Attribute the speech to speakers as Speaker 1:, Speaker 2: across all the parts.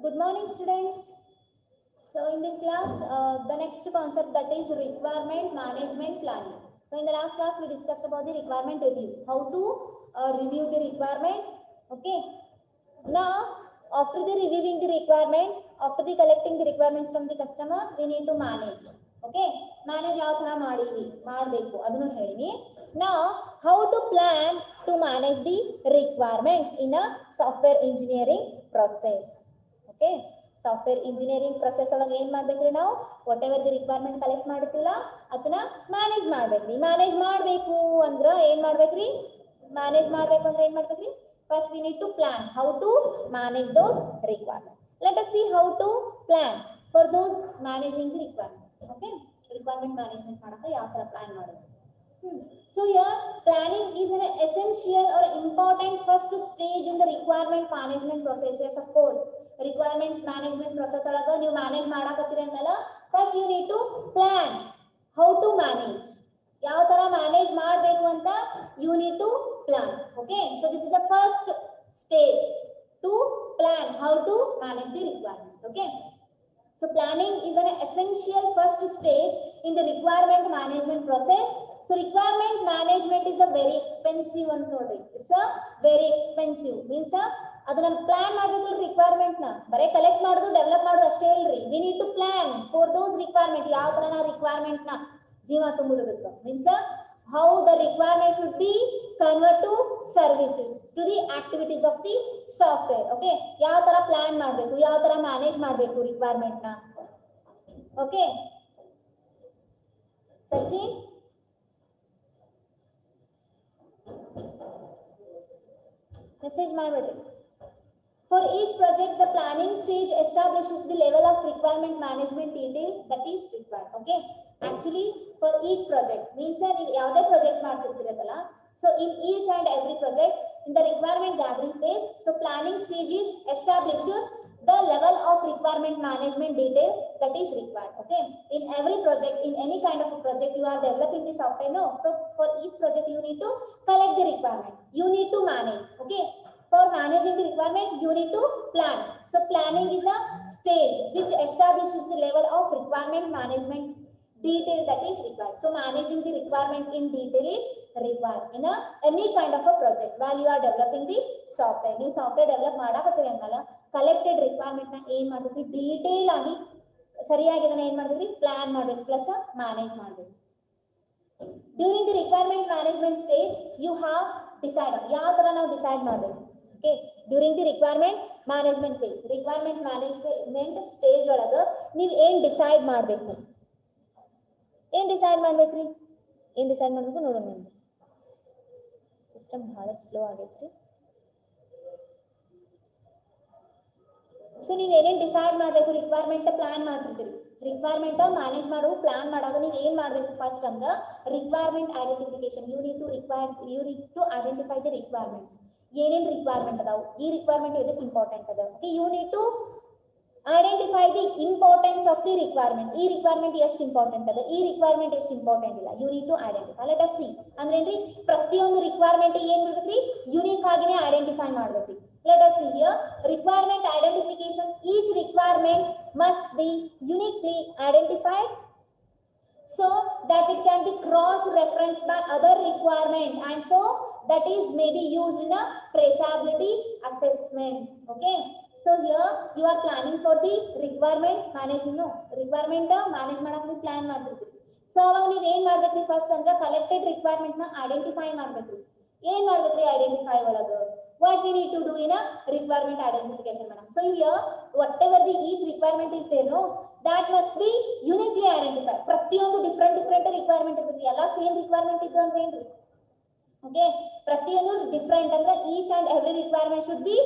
Speaker 1: Good morning, students. So in this class, the next concept that is requirement management planning. So in the last class, we discussed about the requirement review, how to review the requirement. Okay. Now, after the reviewing the requirement, after the collecting the requirements from the customer, we need to manage. Okay. Manage ಯಾವ ತರ ಮಾಡಬೇಕು ಅದನ್ನು ಹೇಳಿನಿ. Now, how to plan to manage the requirements in a software engineering process. Okay. Software engineering process ಒಳಗೆ ಏನ್ ಮಾಡ್ಬೇಕ್ರಿ ನಾವು what ever the requirement collect ಮಾಡಿರ್ತೀವಲ್ಲ ಅದನ್ನ ಮ್ಯಾನೇಜ್ ಮಾಡ್ಬೇಕ್ರಿ. ಮ್ಯಾನೇಜ್ ಮಾಡಬೇಕು ಅಂದ್ರ ಏನ್ ಮಾಡ್ಬೇಕ್ರಿ? ಮ್ಯಾನೇಜ್ ಮಾಡ್ಬೇಕು ಅಂದ್ರೆ ಏನ್ ಮಾಡ್ಬೇಕ್ರಿ? First we need to plan how to manage those requirement. Let us see how to plan for those managing the requirements. Okay, requirement management ಮಾಡಕ ಯಾವ ತರ ಪ್ಲಾನ್ ಮಾಡೋದು? So here planning is an essential or important first stage in the requirement management process. Yes, of course. Requirement management process olaga ನೀವು manage ಮಾಡಕತ್ತೀರಿ ಅಂದಲ್ಲ, first you need to plan how to manage. ಯಾವ ತರ manage ಮಾಡಬೇಕು ಅಂತ you need to plan. Okay, so this is the first stage to plan how to manage the requirement. Okay, so planning is an essential first stage in the requirement management process. So requirement management is a very expensive one nodri. It's a very expensive means ಅದನ್ನ plan ಮಾಡಬೇಕು. Requirement ನ ಬರೇ collect ಮಾಡೋದು develop ಮಾಡೋದು ಅಷ್ಟೇ ಇಲ್ರಿ. We need to plan for those requirement. ಯಾವ ತರ ನಾವು ರಿಕ್ವೈರ್ಮೆಂಟ್ ನ ಜೀವ ತುಂಬುದಕ್ಕೆ means how the requirement should be convert to services to the activities of the software. Okay, ಯಾವ ತರ ಪ್ಲಾನ್ ಮಾಡಬೇಕು, ಯಾವ ತರ ಮ್ಯಾನೇಜ್ ಮಾಡಬೇಕು ರಿಕ್ವೈರ್ಮೆಂಟ್ ನ. ಓಕೆ ಸಚಿನ್, ಮೆಸೇಜ್ ಮಾಡಬೇಡಿ. For each project, the planning stage establishes the level of requirement management detail that is required. Okay, actually for each project means ನೀವು ಯಾವುದೇ project ಮಾಡ್ತಿರ್ತೀರಲ್ಲ, so in each and every project in the requirement gathering phase, so planning stage is establishes the level of requirement management detail that is required. Okay, in every project, in any kind of a project you are developing the software, no, so for each project you need to collect the requirement, you need to manage. Okay, for managing the requirement you need to plan. So planning is a stage which establishes the level of requirement management detail that is required. So managing the requirement in detail is required in any kind of a project while you are developing the software. ನೀವು software develop ಮಾಡಕತ್ತೀರಿ ಅಂದಲ್ಲ, collected requirement ನ ಏನ್ ಮಾಡ್ಬೇಕು, detail ಆಗಿ ಸರಿಯಾಗಿ ಅದನ್ನ ಏನ್ ಮಾಡ್ಬೇಕು, ಪ್ಲಾನ್ ಮಾಡ್ಬೇಕು ಪ್ಲಸ್ ಮ್ಯಾನೇಜ್ ಮಾಡ್ಬೇಕು. During the requirement management stage you have decide ಯಾವ ತರ ನಾವು ಡಿಸೈಡ್ ಮಾಡ್ಬೇಕು. Okay, during the requirement management phase, requirement management stage ಒಳಗ ನೀವು ಏನ್ ಡಿಸೈಡ್ ಮಾಡಬೇಕು, ಏನ್ ಡಿಸೈಡ್ ಮಾಡ್ಬೇಕ್ರಿ, ಏನ್ ಡಿಸೈಡ್ ಮಾಡ್ಬೇಕು ನೋಡೋಣ. ಸಿಸ್ಟಮ್ ಬಹಳ ಸ್ಲೋ ಆಗೈತ್ರಿ. ಸೊ ನೀವು ಏನೇನ್ ಡಿಸೈಡ್ ಮಾಡ್ಬೇಕು, ರಿಕ್ವೈರ್ಮೆಂಟ್ ಪ್ಲಾನ್ ಮಾಡ್ತಿರ್ತೀರಿ, ರಿಕ್ವೈರ್ಮೆಂಟ್ ಮ್ಯಾನೇಜ್ ಮಾಡೋ ಪ್ಲಾನ್ ಮಾಡಾಗ ನೀವು ಏನ್ ಮಾಡ್ಬೇಕು ಫಸ್ಟ್ ಅಂದ್ರ requirement identification. You need to identify the requirements. ಏನೇನ್ ರಿಕ್ವೈರ್ಮೆಂಟ್ ಅದಾವು, ಈ ರಿಕ್ವೈರ್ಮೆಂಟ್ ಎದಕ್ಕೆ ಇಂಪಾರ್ಟೆಂಟ್ ಅದ. Okay, you need to identify the importance of the requirement. ಈ ರಿಕ್ವೈರ್ಮೆಂಟ್ ಎಷ್ಟು ಇಂಪಾರ್ಟೆಂಟ್ ಅದ, ಈ ರಿಕ್ವೈರ್ಮೆಂಟ್ ಎಷ್ಟು ಇಂಪಾರ್ಟೆಂಟ್ ಇಲ್ಲ, you need to identify. Let us see ಅಂದ್ರೆ ಏನ್ರಿ, ಪ್ರತಿಯೊಂದು ರಿಕ್ವೈರ್ಮೆಂಟ್ ಏನ್ ಮಾಡ್ಬೇಕ್ರಿ, ಯುನಿಕ್ ಆಗಿನೇ ಐಡೆಂಟಿಫೈ ಮಾಡ್ಬೇಕ್ರಿ. Let us see here requirement identification. Each requirement must be uniquely identified so that it can be cross referenced by other requirement and so that is may be used in a traceability assessment. Okay, so here you are planning for the requirement management. No, requirement manage ಮಾಡಕ್ಕೆ ನೀವು plan ಮಾಡ್ತಿರ್ತೀರಿ. So ಅವಾಗ ನೀವು ಏನ್ ಮಾಡ್ಬೇಕ್ರಿ, first ಅಂದ್ರೆ collected requirement ನ identify ಮಾಡ್ಬೇಕ್ರಿ. ಏನ್ ಮಾಡ್ಬೇಕ್ರಿ ಐಡೆಂಟಿಫೈ ಒಳಗ, what we need to do in a requirement identification, madam. So here whatever the each requirement is there, no, that must be uniquely identified. ಪ್ರತಿಯೊಂದು different requirement ಇರ್ತದೆ, ಎಲ್ಲ same requirement ಇದ್ದು ಅಂದ್ರೆ ಏನ್ರಿ. ಓಕೆ, ಪ್ರತಿಯೊಂದು ಡಿಫರೆಂಟ್ ಅಂದ್ರೆ each and every requirement should be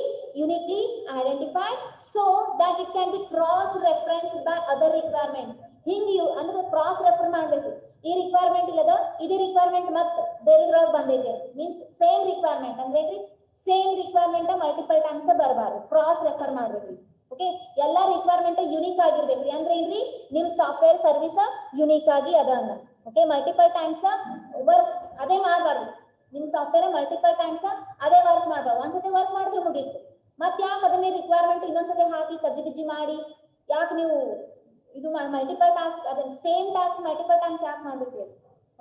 Speaker 1: uniquely identified so that it can be cross referenced by other requirement. ಹಿಂಗೆ ಅಂದ್ರೆ ಕ್ರಾಸ್ ರೆಫರ್ ಮಾಡ್ಬೇಕು. ಈ ರಿಕ್ವೈರ್ಮೆಂಟ್ ಇಲ್ಲದ ಇದೇ ರಿಕ್ವೈರ್ಮೆಂಟ್ ಮತ್ತೆ ಬೇರೆದ್ರೊಳಗೆ ಬಂದೈತೆ ಮೀನ್ಸ್ ಸೇಮ್ ರಿಕ್ವೈರ್ಮೆಂಟ್ ಅಂದ್ರೆ ಏನ್ರಿ, ಸೇಮ್ ರಿಕ್ವೈರ್ಮೆಂಟ್ ಮಲ್ಟಿಪಲ್ ಟೈಮ್ಸ್ ಬರಬಾರ್ದು, ಕ್ರಾಸ್ ರೆಫರ್ ಮಾಡ್ಬೇಕ್ರಿ. ಓಕೆ, ಎಲ್ಲಾ ರಿಕ್ವೈರ್ಮೆಂಟ್ ಯುನಿಕ್ ಆಗಿರ್ಬೇಕ್ರಿ. ಅಂದ್ರೆ ಏನ್ರಿ, ನಿಮ್ ಸಾಫ್ಟ್ವೇರ್ ಸರ್ವಿಸ್ ಯುನಿಕ್ ಆಗಿ ಅದ ಅಂದ. ಓಕೆ, ಮಲ್ಟಿಪಲ್ ಟೈಮ್ಸ್ ವರ್ಕ್ ಅದೇ ಮಾಡಬಾರ್ದು. ನಿಮ್ ಸಾಫ್ಟ್ವೇರ್ ಮಲ್ಟಿಪಲ್ ಟೈಮ್ಸ್ ಅದೇ ವರ್ಕ್ ಮಾಡಬಾರ್ದು. ಒಂದ್ಸತಿ ವರ್ಕ್ ಮಾಡಿದ್ರೆ ಮುಗೀತು, ಮತ್ತೆ ಯಾಕೆ ಅದನ್ನ ಒಂದೇ ರಿಕ್ವೈರ್ಮೆಂಟ್ ಇನ್ನೊಂದ್ಸತಿ ಹಾಕಿ ಕಜ್ಜಿ ಗಿಜ್ಜಿ ಮಾಡಿ ಯಾಕೆ ನೀವು ಇದು ಮಲ್ಟಿಪಲ್ ಟಾಸ್ಕ್ ಅದೇ ಸೇಮ್ ಟಾಸ್ಕ್ ಮಲ್ಟಿಪಲ್ ಟೈಮ್ಸ್ ಯಾಕೆ ಮಾಡ್ಬೇಕು?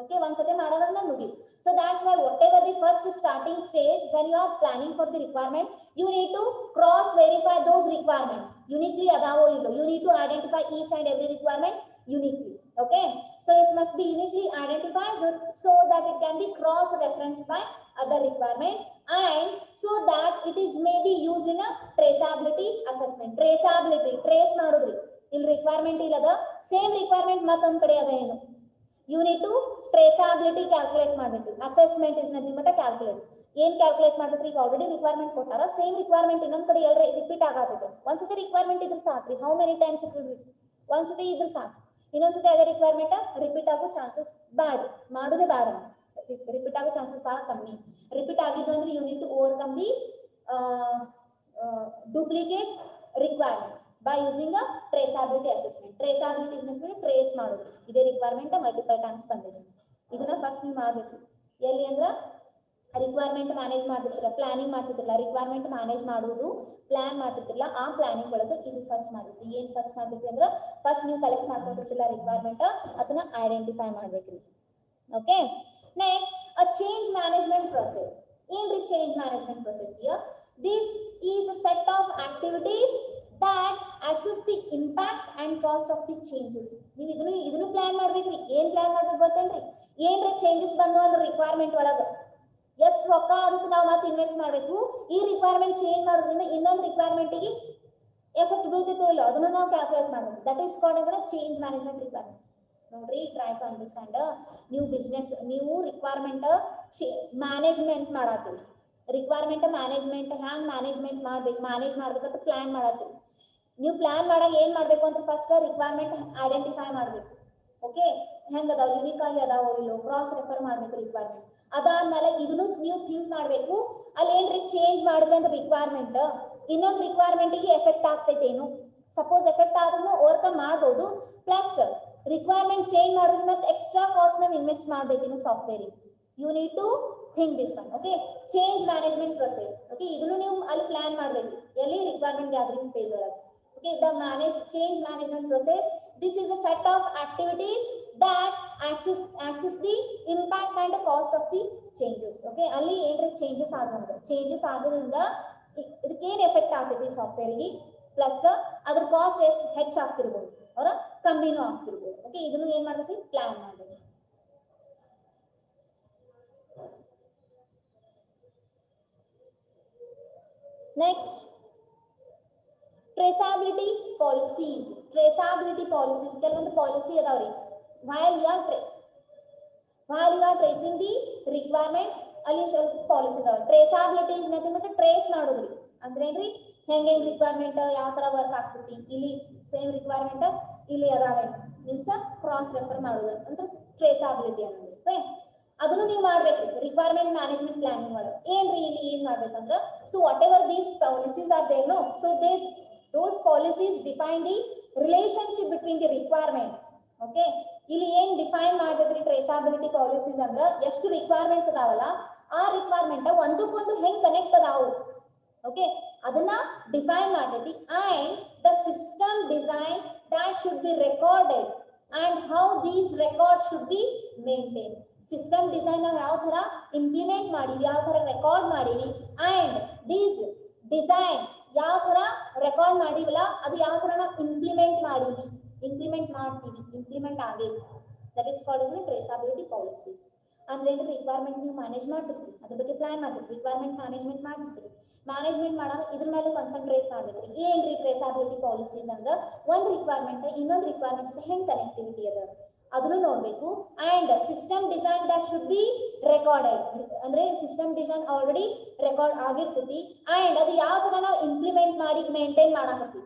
Speaker 1: ಓಕೆ, ಒಂದ್ಸತಿ ಮಾಡೋದ್ರಿಂದ ಮುಗಿ. So that's why whatever the first starting stage when you are planning for the requirement, you need to cross verify those requirements uniquely adavo illo. You need to identify each and every requirement uniquely. Okay, so it must be uniquely identified so that it can be cross referenced by other requirement and so that it is may be used in a traceability assessment. Traceability trace madudri ಇಲ್ಲಿ requirement ಇಲ್ಲದ same requirement ಮತ್ತೊಂದ್ ಕಡೆ ಅದ ಏನು, you need to traceability calculate ಮಾಡಬೇಕು. Assessment is nothing but calculate. ಏನ್ calculate ಮಾಡ್ಬೇಕು? ಈಗ ಆಲ್ರೆಡಿ ರಿಕ್ವೈರ್ಮೆಂಟ್ ಕೊಟ್ಟಾರ, ಸೇಮ್ ರಿಕ್ವೈರ್ಮೆಂಟ್ ಇನ್ನೊಂದ್ ಕಡೆ ಎಲ್ಲರೂ ರಿಪೀಟ್ ಆಗತ್ತೆ. ಒಂದ್ಸತಿ ರಿಕ್ವೈರ್ಮೆಂಟ್ ಇದ್ರೆ ಸಾಕ್ರಿ, how many times it will ಒಂದ್ಸತಿ ಇದ್ರೆ ಸಾಕು. ಇನ್ನೊಂದ್ಸತಿ ಅದೇ ರಿಕ್ವೈರ್ಮೆಂಟ್ ರಿಪೀಟ್ ಆಗೋ ಚಾನ್ಸಸ್ ಬ್ಯಾಡ್, ಮಾಡೋದೇ ಬ್ಯಾಡ. ರಿಪೀಟ್ ಆಗೋ ಚಾನ್ಸಸ್ ಬಹಳ ಕಮ್ಮಿ. ರಿಪೀಟ್ ಆಗಿದ್ದು ಅಂದ್ರೆ you need to overcome the duplicate requirements by using a traceability assessment. Traceability is nothing but trace ಮಾಡೋದು. ಇದೇ ರಿಕ್ವೈರ್ಮೆಂಟ್ ಮಲ್ಟಿಪಲ್ ಟೈಮ್ಸ್ ಬಂದಿದೆ. ಇದನ್ನ ಫಸ್ಟ್ ನೀವು ಮಾಡಬೇಕು. ಎಲ್ಲಿ ಅಂದ್ರೆ ರಿಕ್ವೈರ್ಮೆಂಟ್ ಮ್ಯಾನೇಜ್ ಮಾಡ್ತಿರ್ತಿಲ್ಲ, ಪ್ಲಾನಿಂಗ್ ಮಾಡ್ತಿರ್ತಿಲ್ಲ, ರಿಕ್ವೈರ್ಮೆಂಟ್ ಮ್ಯಾನೇಜ್ ಮಾಡೋದು ಪ್ಲಾನ್ ಮಾಡ್ತಿರ್ತಿಲ್ಲ, ಆ ಪ್ಲಾನಿಂಗ್ ಒಳಗೆ ಇದು ಫಸ್ಟ್ ಮಾಡಬೇಕು. ಏನ್ ಫಸ್ಟ್ ಮಾಡ್ಬೇಕು ಅಂದ್ರೆ ಫಸ್ಟ್ ನೀವು ಕಲೆಕ್ಟ್ ಮಾಡ್ಕೊಂಡಿರ್ತಿಲ್ಲ ರಿಕ್ವೈರ್ಮೆಂಟ್, ಅದನ್ನ ಐಡೆಂಟಿಫೈ ಮಾಡ್ಬೇಕ್ರಿ. Okay, next a change management process. ಏನ್ರಿ change management process? Here this is a set of activities that assess the impact and cost of the changes. ನೀವು ಇದನ್ನು ಪ್ಲಾನ್ ಮಾಡ್ಬೇಕ್ರಿ. ಏನ್ ಪ್ಲಾನ್ ಮಾಡ್ಬೇಕು ಗೊತ್ತೇನ್ರಿ? ಏನ್ರ ಚೇಂಜಸ್ ಬಂದು ಅಂದ್ರೆ ರಿಕ್ವೈರ್ಮೆಂಟ್ ಒಳಗ ಎಷ್ಟು ರೊಕ್ಕ ಅದಕ್ಕೆ ನಾವು ಮತ್ತೆ ಇನ್ವೆಸ್ಟ್ ಮಾಡ್ಬೇಕು, ಈ ರಿಕ್ವೈರ್ಮೆಂಟ್ ಚೇಂಜ್ ಮಾಡೋದ್ರಿಂದ ಇನ್ನೊಂದು ರಿಕ್ವೈರ್ಮೆಂಟ್ಗೆ ಎಫೆಕ್ಟ್ ಬೀಳ್ತಿತ್ತೋ ಇಲ್ಲ ಅದನ್ನು ನಾವು ಕ್ಯಾಲ್ಕುಲೇಟ್ ಮಾಡ್ಬೇಕು. That is called as a change management requirement. ನೋಡ್ರಿ, ಟ್ರೈ ಟು ಅಂಡರ್ಸ್ಟ್ಯಾಂಡ್. ನೀವು ಬಿಸ್ನೆಸ್ ನೀವು ರಿಕ್ವೈರ್ಮೆಂಟ್ ಮ್ಯಾನೇಜ್ಮೆಂಟ್ ಮಾಡಾತೀವಿ. ರಿಕ್ವೈರ್ಮೆಂಟ್ ಮ್ಯಾನೇಜ್ಮೆಂಟ್ ಹ್ಯಾಂಗ್ ಮ್ಯಾನೇಜ್ಮೆಂಟ್ ಮಾಡ್ಬೇಕು, ಮ್ಯಾನೇಜ್ ಮಾಡ್ಬೇಕಂತ ಪ್ಲಾನ್ ಮಾಡತ್ತೀವಿ. ನೀವು ಪ್ಲಾನ್ ಮಾಡಾಗ ಏನ್ ಮಾಡ್ಬೇಕು ಅಂತ ಫಸ್ಟ್ ರಿಕ್ವೈರ್ಮೆಂಟ್ ಐಡೆಂಟಿಫೈ ಮಾಡ್ಬೇಕು. ಓಕೆ, ಹೆಂಗ್ ಅದಾವ, ಯುನಿಕ್ ಆಗಿ ಅದಾವೋ ಇಲ್ಲೋ ಕ್ರಾಸ್ ರೆಫರ್ ಮಾಡ್ಬೇಕು ರಿಕ್ವೈರ್ಮೆಂಟ್. ಅದಾದ್ಮೇಲೆ ಇದನ್ನು ನೀವು ಥಿಂಕ್ ಮಾಡ್ಬೇಕು, ಅಲ್ಲಿ ಏನ್ರಿ ಚೇಂಜ್ ಮಾಡಿದ್ರೆ ಅಂತ ರಿಕ್ವೈರ್ಮೆಂಟ್ ಇನ್ನೊಂದು ರಿಕ್ವೈರ್ಮೆಂಟ್ಗೆ ಎಫೆಕ್ಟ್ ಆಗ್ತೈತೇನು. ಸಪೋಸ್ ಎಫೆಕ್ಟ್ ಆದ್ರೂ ಓವರ್ಕಮ್ ಮಾಡ್ಬೋದು. ಪ್ಲಸ್ ರಿಕ್ವೈರ್ಮೆಂಟ್ ಚೇಂಜ್ ಮಾಡೋದ್ರಿಂದ ಎಕ್ಸ್ಟ್ರಾ ಕಾಸ್ಟ್ ನಾವು ಇನ್ವೆಸ್ಟ್ ಮಾಡ್ಬೇಕಿನ್ನು software. You need to think this one. Okay, change management process. Okay, ಇದನ್ನು ನೀವು ಅಲ್ಲಿ ಪ್ಲಾನ್ ಮಾಡಬೇಕು ಎಲ್ಲಿ ರಿಕ್ವೈರ್ಮೆಂಟ್ ಗ್ಯಾದರಿಂಗ್ ಫೇಸ್ ಒಳಗೆ. Okay, the change management process, this is a set of activities that assess the impact and the cost of the changes. Okay, ಅಲ್ಲಿ ಏನ್ರ changes ಆಗೋದ್ರಿಂದ ಇದಕ್ಕೆ ಏನು ಎಫೆಕ್ಟ್ ಆಗ್ತೈತಿ ಸಾಫ್ಟ್ವೇರ್ಗೆ, ಪ್ಲಸ್ ಅದ್ರ ಕಾಸ್ಟ್ ಎಷ್ಟು ಹೆಚ್ಚಾಗ್ತಿರ್ಬೋದು ಅವರ ಕಮ್ಮಿನೂ ಆಗ್ತಿರ್ಬೋದು. ಓಕೆ, ಇದನ್ನು ಏನ್ ಮಾಡ್ಬೇಕು? ಪ್ಲಾನ್ ಮಾಡಬೇಕು. Next, traceability policies. Traceability policies ಕೆಲವೊಂದು ಪಾಲಿಸಿ ಅದಾವ್ರಿ. while you are tracing the requirement ಅಲ್ಲಿ ಸ್ವಲ್ಪ ಪಾಲಿಸಿ ಅದಾವ. Traceability is nothing but trace ಮಾಡೋದ್ರಿ. ಅಂದ್ರೇನ್ರಿ, ಹೆಂಗೆ ರಿಕ್ವೈರ್ಮೆಂಟ್ ಯಾವ ತರ ವರ್ಕ್ ಆಗ್ತೈತಿ, ಇಲ್ಲಿ ಸೇಮ್ ರಿಕ್ವೈರ್ಮೆಂಟ್ ಇಲ್ಲಿ ಅದಾವೆ ಮೀನ್ಸ್ ಕ್ರಾಸ್ ರೆಫರ್ ಮಾಡೋದು ಅಂತ ಟ್ರೇಸಬಿಲಿಟಿ ಅನ್ನೋದು. ಓಕೆ, ಅದನ್ನು ನೀವು ಮಾಡ್ಬೇಕು ರಿಕ್ವೈರ್ಮೆಂಟ್ ಮ್ಯಾನೇಜ್ಮೆಂಟ್ ಪ್ಲಾನಿಂಗ್ ಒಳಗೆ. ಏನ್ರಿ ಇಲ್ಲಿ ಏನ್ ಮಾಡ್ಬೇಕಂದ್ರ, so whatever these policies are there no, so those policies define the relationship between the requirement. Okay, ಇಲ್ಲಿ ಏನ್ ಡಿಫೈನ್ ಮಾಡ್ಬೇಕ್ರಿ ಟ್ರೇಸಬಿಲಿಟಿ ಪಾಲಿಸೀಸ್ ಅಂದ್ರ ಎಷ್ಟು ರಿಕ್ವೈರ್ಮೆಂಟ್ಸ್ ಅದಾವಲ್ಲ ಆ ರಿಕ್ವೈರ್ಮೆಂಟ್ ಒಂದಕ್ಕೊಂದು ಹೆಂಗ್ ಕನೆಕ್ಟ್ ಅದಾವು. ಓಕೆ, ಅದನ್ನ ಡಿಫೈನ್ ಮಾಡ್ತೈತಿ. And the system design that should be recorded and how these records should be maintained. System design ನಾವು ಯಾವ ತರ ಇಂಪ್ಲಿಮೆಂಟ್ ಮಾಡಿವಿ, ಯಾವ ತರ ರೆಕಾರ್ಡ್ ಮಾಡಿವಿ, ಅಂಡ್ ದೀಸ್ ಡಿಸೈನ್ ಯಾವ ತರ ರೆಕಾರ್ಡ್ ಮಾಡಿವಲ್ಲ ಅದು ಯಾವ ತರ ನಾವು ಇಂಪ್ಲಿಮೆಂಟ್ ಮಾಡ್ತೀವಿ, ಇಂಪ್ಲಿಮೆಂಟ್ ಆಗೈತಿ. That is called as traceability policies. ಅಂದ್ರೆ ರಿಕ್ವೈರ್ಮೆಂಟ್ ನೀವು ಮ್ಯಾನೇಜ್ ಮಾಡ್ತಿರ್ತೀವಿ, ಅದ್ರ ಬಗ್ಗೆ ಪ್ಲಾನ್ ಮಾಡ್ತೀವಿ, ರಿಕ್ವೈರ್ಮೆಂಟ್ ಮ್ಯಾನೇಜ್ಮೆಂಟ್ ಮಾಡ್ತಿರ್ತೀವಿ. ಮ್ಯಾನೇಜ್ಮೆಂಟ್ ಮಾಡಾಗ ಇದ್ರ ಮೇಲೆ ಕಾನ್ಸಂಟ್ರೇಟ್ ಮಾಡ್ಬೇಕ್ರಿ. ಏನ್ರಿ ಟ್ರೇಸಬಿಲಿಟಿ ಪಾಲಿಸೀಸ್ ಅಂದ್ರ ಒಂದ್ ರಿಕ್ವೈರ್ಮೆಂಟ್ ಇನ್ನೊಂದು ರಿಕ್ವೈರ್ಮೆಂಟ್ ಜೊತೆ ಹೆಂಗ್ ಕನೆಕ್ಟಿವಿಟಿ ಅದ ಅದನ್ನು ನೋಡ್ಬೇಕು. And system design that should be recorded ಅಂದ್ರೆ ಸಿಸ್ಟಮ್ ಡಿಸೈನ್ ಆಲ್ರೆಡಿ ರೆಕಾರ್ಡ್ ಆಗಿರ್ತೈತಿ. ಅಂಡ್ ಅದು ಯಾವ ತರ ನಾವು ಇಂಪ್ಲಿಮೆಂಟ್ ಮಾಡಿ ಮೇಂಟೈನ್ ಮಾಡಾಕತ್ತೀವಿ,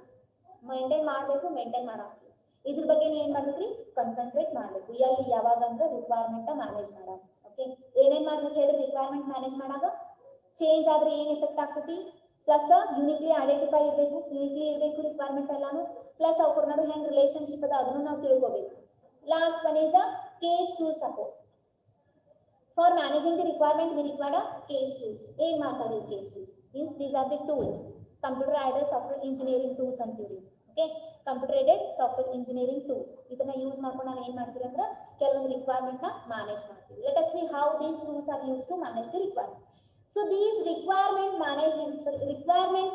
Speaker 1: ಮೇಂಟೈನ್ ಮಾಡಾಕತ್ತೀವಿ. ಇದ್ರ ಬಗ್ಗೆ ನೀವು ಏನ್ ಮಾಡ್ಬೇಕ್ರಿ, ಕಾನ್ಸಂಟ್ರೇಟ್ ಮಾಡ್ಬೇಕು. ಎಲ್ಲಿ ಯಾವಾಗ ಅಂದ್ರೆ ರಿಕ್ವೈರ್ಮೆಂಟ್ ಮ್ಯಾನೇಜ್ ಮಾಡಾಗ. ಓಕೆ, ಏನೇನ್ ಮಾಡ್ಬೇಕು ಹೇಳಿ ರಿಕ್ವೈರ್ಮೆಂಟ್ ಮ್ಯಾನೇಜ್ ಮಾಡಾಗ? ಚೇಂಜ್ ಆದ್ರೆ ಏನ್ ಎಫೆಕ್ಟ್ ಆಗ್ತೈತಿ, ಪ್ಲಸ್ ಯುನಿಕ್ಲಿ ಐಡೆಂಟಿಫೈ ಇರಬೇಕು ರಿಕ್ವೈರ್ಮೆಂಟ್ ಎಲ್ಲಾನು, ಪ್ಲಸ್ ಅವ್ರ ನಡು ಹೆಂಗ್ ರಿಲೇಶನ್ಶಿಪ್ ಅದ ಅದನ್ನು ನಾವು ತಿಳ್ಕೋಬೇಕು. Last one is a case tool support. For managing the requirement, we require a case tools. ಏನ್ ಮಾಡ್ತಾರೆ case tools? Means these are the tools. Computer aided software engineering tools ಅಂತೀವಿ. Okay, computer aided software engineering tools ಇದನ್ನ use ಮಾಡ್ಕೊಂಡು ನಾವು ಏನ್ ಮಾಡ್ತೀವಿ ಅಂದ್ರೆ ಕೆಲವೊಂದು ರಿಕ್ವೈರ್ಮೆಂಟ್ ನ ಮ್ಯಾನೇಜ್ ಮಾಡ್ತೀವಿ. Let us see how these tools are used to manage the requirement. So these requirement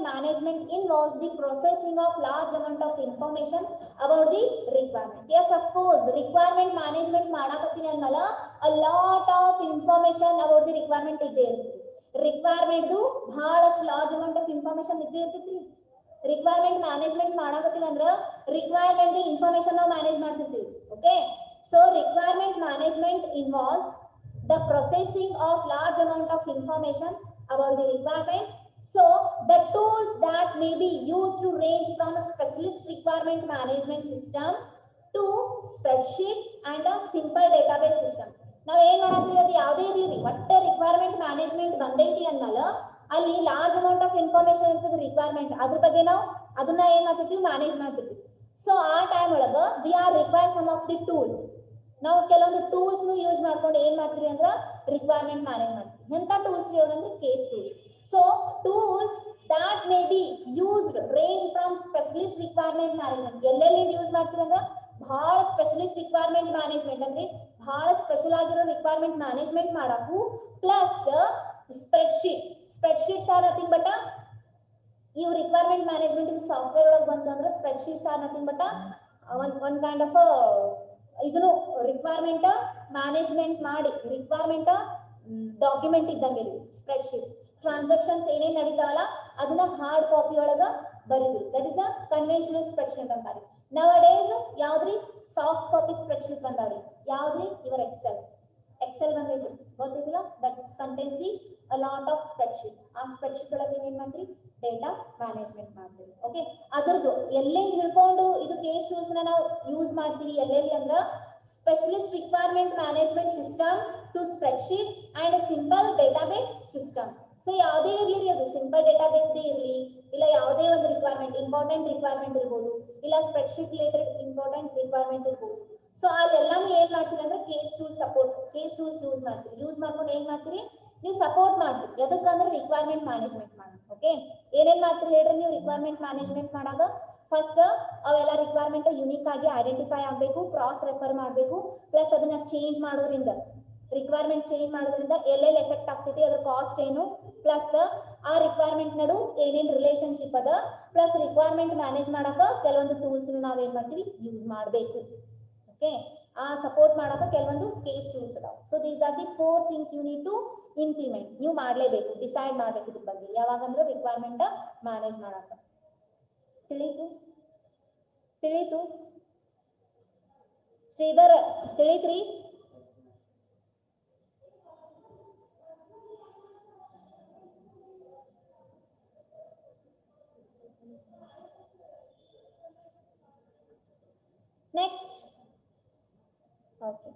Speaker 1: management involves the processing of large amount of information about the requirements. Yes, of course, requirement management ಮಾಡಕತ್ತೀನಿ ಅನ್ನಲ್ಲ, a lot of information about the requirement ಇದೆ ಇರ್ತೈತಿ. Requirement ದು ಬಹಳಷ್ಟು large amount of information ಇದ್ದೇ ಇರ್ತೈತಿ. Requirement management ಮಾಡಕತ್ತೀವಿ ಅಂದ್ರೆ requirement the information ನಾವು manage ಮಾಡ್ತಿರ್ತೀವಿ. Okay, so requirement management involves the processing of large amount of information about the requirements. So the tools that may be used to range from a specialist requirement management system to spreadsheet and a simple database system. ನಾವು ಏನ್ ಮಾಡಾತೀವಿ, ಅದು ಯಾವುದೇ ಇರಲಿ ಒಟ್ಟ requirement management ಬಂದೈತಿ ಅಂದಲ್ಲ ಅಲ್ಲಿ large amount of information ಇರ್ತದೆ ರಿಕ್ವೈರ್ಮೆಂಟ್, ಅದ್ರ ಬಗ್ಗೆ ನಾವು ಅದನ್ನ ಏನ್ ಮಾಡ್ತಿರ್ತೀವಿ, ಮ್ಯಾನೇಜ್ ಮಾಡ್ತಿರ್ತೀವಿ. ಸೊ ಆ ಟೈಮ್ ಒಳಗ we are require some of the tools. ನಾವು ಕೆಲವೊಂದು ಟೂಲ್ಸ್ ಯೂಸ್ ಮಾಡ್ಕೊಂಡು ಏನ್ ಮಾಡ್ತೀವಿ ಅಂದ್ರೆ ರಿಕ್ವೈರ್ಮೆಂಟ್ ಮ್ಯಾನೇಜ್ ಮಾಡ್ತೀವಿ. ಎಂತ ಟೂಲ್ಸ್ ಅಂದ್ರೆ case tools. So tools that may be used range from specialist requirement management. ಎಲ್ಲೆಲ್ಲಿ ಯೂಸ್ ಮಾಡ್ತೀವಿ ಅಂದ್ರೆ ಬಹಳ ಸ್ಪೆಷಲಿಸ್ಟ್ ರಿಕ್ವೈರ್ಮೆಂಟ್ ಮ್ಯಾನೇಜ್ಮೆಂಟ್ ಅಂದ್ರೆ ಬಹಳ ಸ್ಪೆಷಲ್ ಆಗಿರೋ ರಿಕ್ವೈರ್ಮೆಂಟ್ ಮ್ಯಾನೇಜ್ಮೆಂಟ್ ಮಾಡಕು, plus spreadsheets are nothing but ಇವು ರಿಕ್ವೈರ್ಮೆಂಟ್ ಮ್ಯಾನೇಜ್ಮೆಂಟ್ ಸಾಫ್ಟ್ವೇರ್ ಒಳಗೆ ಬಂತು ಅಂದ್ರೆ spreadsheets are nothing but one kind of ಇದನ್ನು ರಿಕ್ವೈರ್ಮೆಂಟ್ ಮ್ಯಾನೇಜ್ಮೆಂಟ್ ಮಾಡಿ ರಿಕ್ವೈರ್ಮೆಂಟ್ ಡಾಕ್ಯುಮೆಂಟ್ ಇದ್ದಂಗೆ ಸ್ಪ್ರೆಡ್ಶೀಟ್. ಟ್ರಾನ್ಸಾಕ್ಷನ್ಸ್ ಏನೇನ್ ನಡೀತಾವಲ್ಲ ಅದನ್ನ ಹಾರ್ಡ್ ಕಾಪಿ ಒಳಗ ಬರೀದ್ರು, that is a conventional spreadsheet ಅಂತಾರೆ. ನವ ಡೇಸ್ ಯಾವ್ದ್ರಿ ಸಾಫ್ಟ್ ಕಾಪಿ ಸ್ಪ್ರೆಡ್ಶೀಟ್ ಬಂದಾವ್ರಿ. ಯಾವ್ದ್ರಿ ಇವರ್ ಎಕ್ಸೆಲ್ ಬಂದೈತಿ ಗೊತ್ತಿಲ್ಲ, that contains the a lot of spreadsheet. ಆ ಸ್ಪ್ರೆಡ್ಶೀಟ್ ಒಳಗೆ ಏನ್ ಮಾಡ್ತೀವಿ, ಡೇಟಾ ಮ್ಯಾನೇಜ್ಮೆಂಟ್ ಮಾಡ್ತೀವಿ. ಓಕೆ, ಅದ್ರದ್ದು ಎಲ್ಲೆಲ್ಲಿ ಹಿಡ್ಕೊಂಡು ಇದು ಕೇಸ್ ಟೂಲ್ಸ್ ನ ನಾವು ಯೂಸ್ ಮಾಡ್ತೀವಿ ಎಲ್ಲೆಲ್ಲಿ ಅಂದ್ರ specialist requirement management system to spreadsheet and simple database system. So ಯಾವುದೇ ಇರ್ಲಿ ಅದು ಸಿಂಪಲ್ ಡೇಟಾಬೇಸ್ ಇರ್ಲಿ, ಇಲ್ಲ ಯಾವುದೇ ಒಂದು ರಿಕ್ವೈರ್ಮೆಂಟ್ ಇಂಪಾರ್ಟೆಂಟ್ ರಿಕ್ವೈರ್ಮೆಂಟ್ ಇರ್ಬೋದು, ಇಲ್ಲ ಸ್ಪ್ರೆಡ್ಶೀಟ್ ರಿಲೇಟೆಡ್ ಇಂಪಾರ್ಟೆಂಟ್ ರಿಕ್ವೈರ್ಮೆಂಟ್ ಇರ್ಬೋದು. ಸೊ ಅಲ್ಲೆಲ್ಲಾನು ಏನ್ ಮಾಡ್ತೀವಿ ಅಂದ್ರೆ ಕೇಸ್ ಟೂಲ್ಸ್ ಯೂಸ್ ಮಾಡ್ತೀವಿ. ಯೂಸ್ ಮಾಡ್ಕೊಂಡು ಏನ್ ಮಾಡ್ತೀರಿ, ನೀವು ಸಪೋರ್ಟ್ ಮಾಡ್ತೀವಿ. ಎದಕ್ಕಂದ್ರೆ ರಿಕ್ವೈರ್ಮೆಂಟ್ ಮ್ಯಾನೇಜ್ಮೆಂಟ್ ಮಾಡಿ. ಓಕೆ, ಏನೇನ್ ಮಾಡ್ತೀರಿ ಹೇಳ್ರಿ ನೀವು ರಿಕ್ವೈರ್ಮೆಂಟ್ ಮ್ಯಾನೇಜ್ಮೆಂಟ್ ಮಾಡಾಗ? ಫಸ್ಟ್ ಅವೆಲ್ಲ ರಿಕ್ವೈರ್ಮೆಂಟ್ ಯುನಿಕ್ ಆಗಿ ಐಡೆಂಟಿಫೈ ಆಗಬೇಕು, ಕ್ರಾಸ್ ರೆಫರ್ ಮಾಡಬೇಕು, ಪ್ಲಸ್ ಅದನ್ನ ಚೇಂಜ್ ಮಾಡೋದ್ರಿಂದ ರಿಕ್ವೈರ್ಮೆಂಟ್ ಚೇಂಜ್ ಮಾಡೋದ್ರಿಂದ ಎಲ್ಲೆಲ್ಲಿ ಎಫೆಕ್ಟ್ ಆಗ್ತೈತಿ, ಅದ್ರ ಕಾಸ್ಟ್ ಏನು, ಪ್ಲಸ್ ಆ ರಿಕ್ವೈರ್ಮೆಂಟ್ ನಡು ಏನೇನ್ ರಿಲೇಶನ್ಶಿಪ್ ಅದ, ಪ್ಲಸ್ ರಿಕ್ವೈರ್ಮೆಂಟ್ ಮ್ಯಾನೇಜ್ ಮಾಡಾಕ ಕೆಲವೊಂದು ಟೂಲ್ಸ್ ನಾವ್ ಏನ್ ಮಾಡ್ತೀವಿ, ಯೂಸ್ ಮಾಡಬೇಕು. ಓಕೆ, ಆ ಸಪೋರ್ಟ್ ಮಾಡಾಕ ಕೆಲವೊಂದು ಕೇಸ್ ಟೂಲ್ಸ್ ಅದಾವ. So these are the 4 things you need to implement. ನೀವು ಮಾಡ್ಲೇಬೇಕು, ಡಿಸೈಡ್ ಮಾಡ್ಬೇಕು ಇದ್ರ ಬಗ್ಗೆ ಯಾವಾಗಂದ್ರೆ ರಿಕ್ವೈರ್ಮೆಂಟ್ ಮ್ಯಾನೇಜ್ ಮಾಡಾಕ. ತಿಳಿತು Sridhar, ತಿಳಿತ್ರಿ? Next. Okay.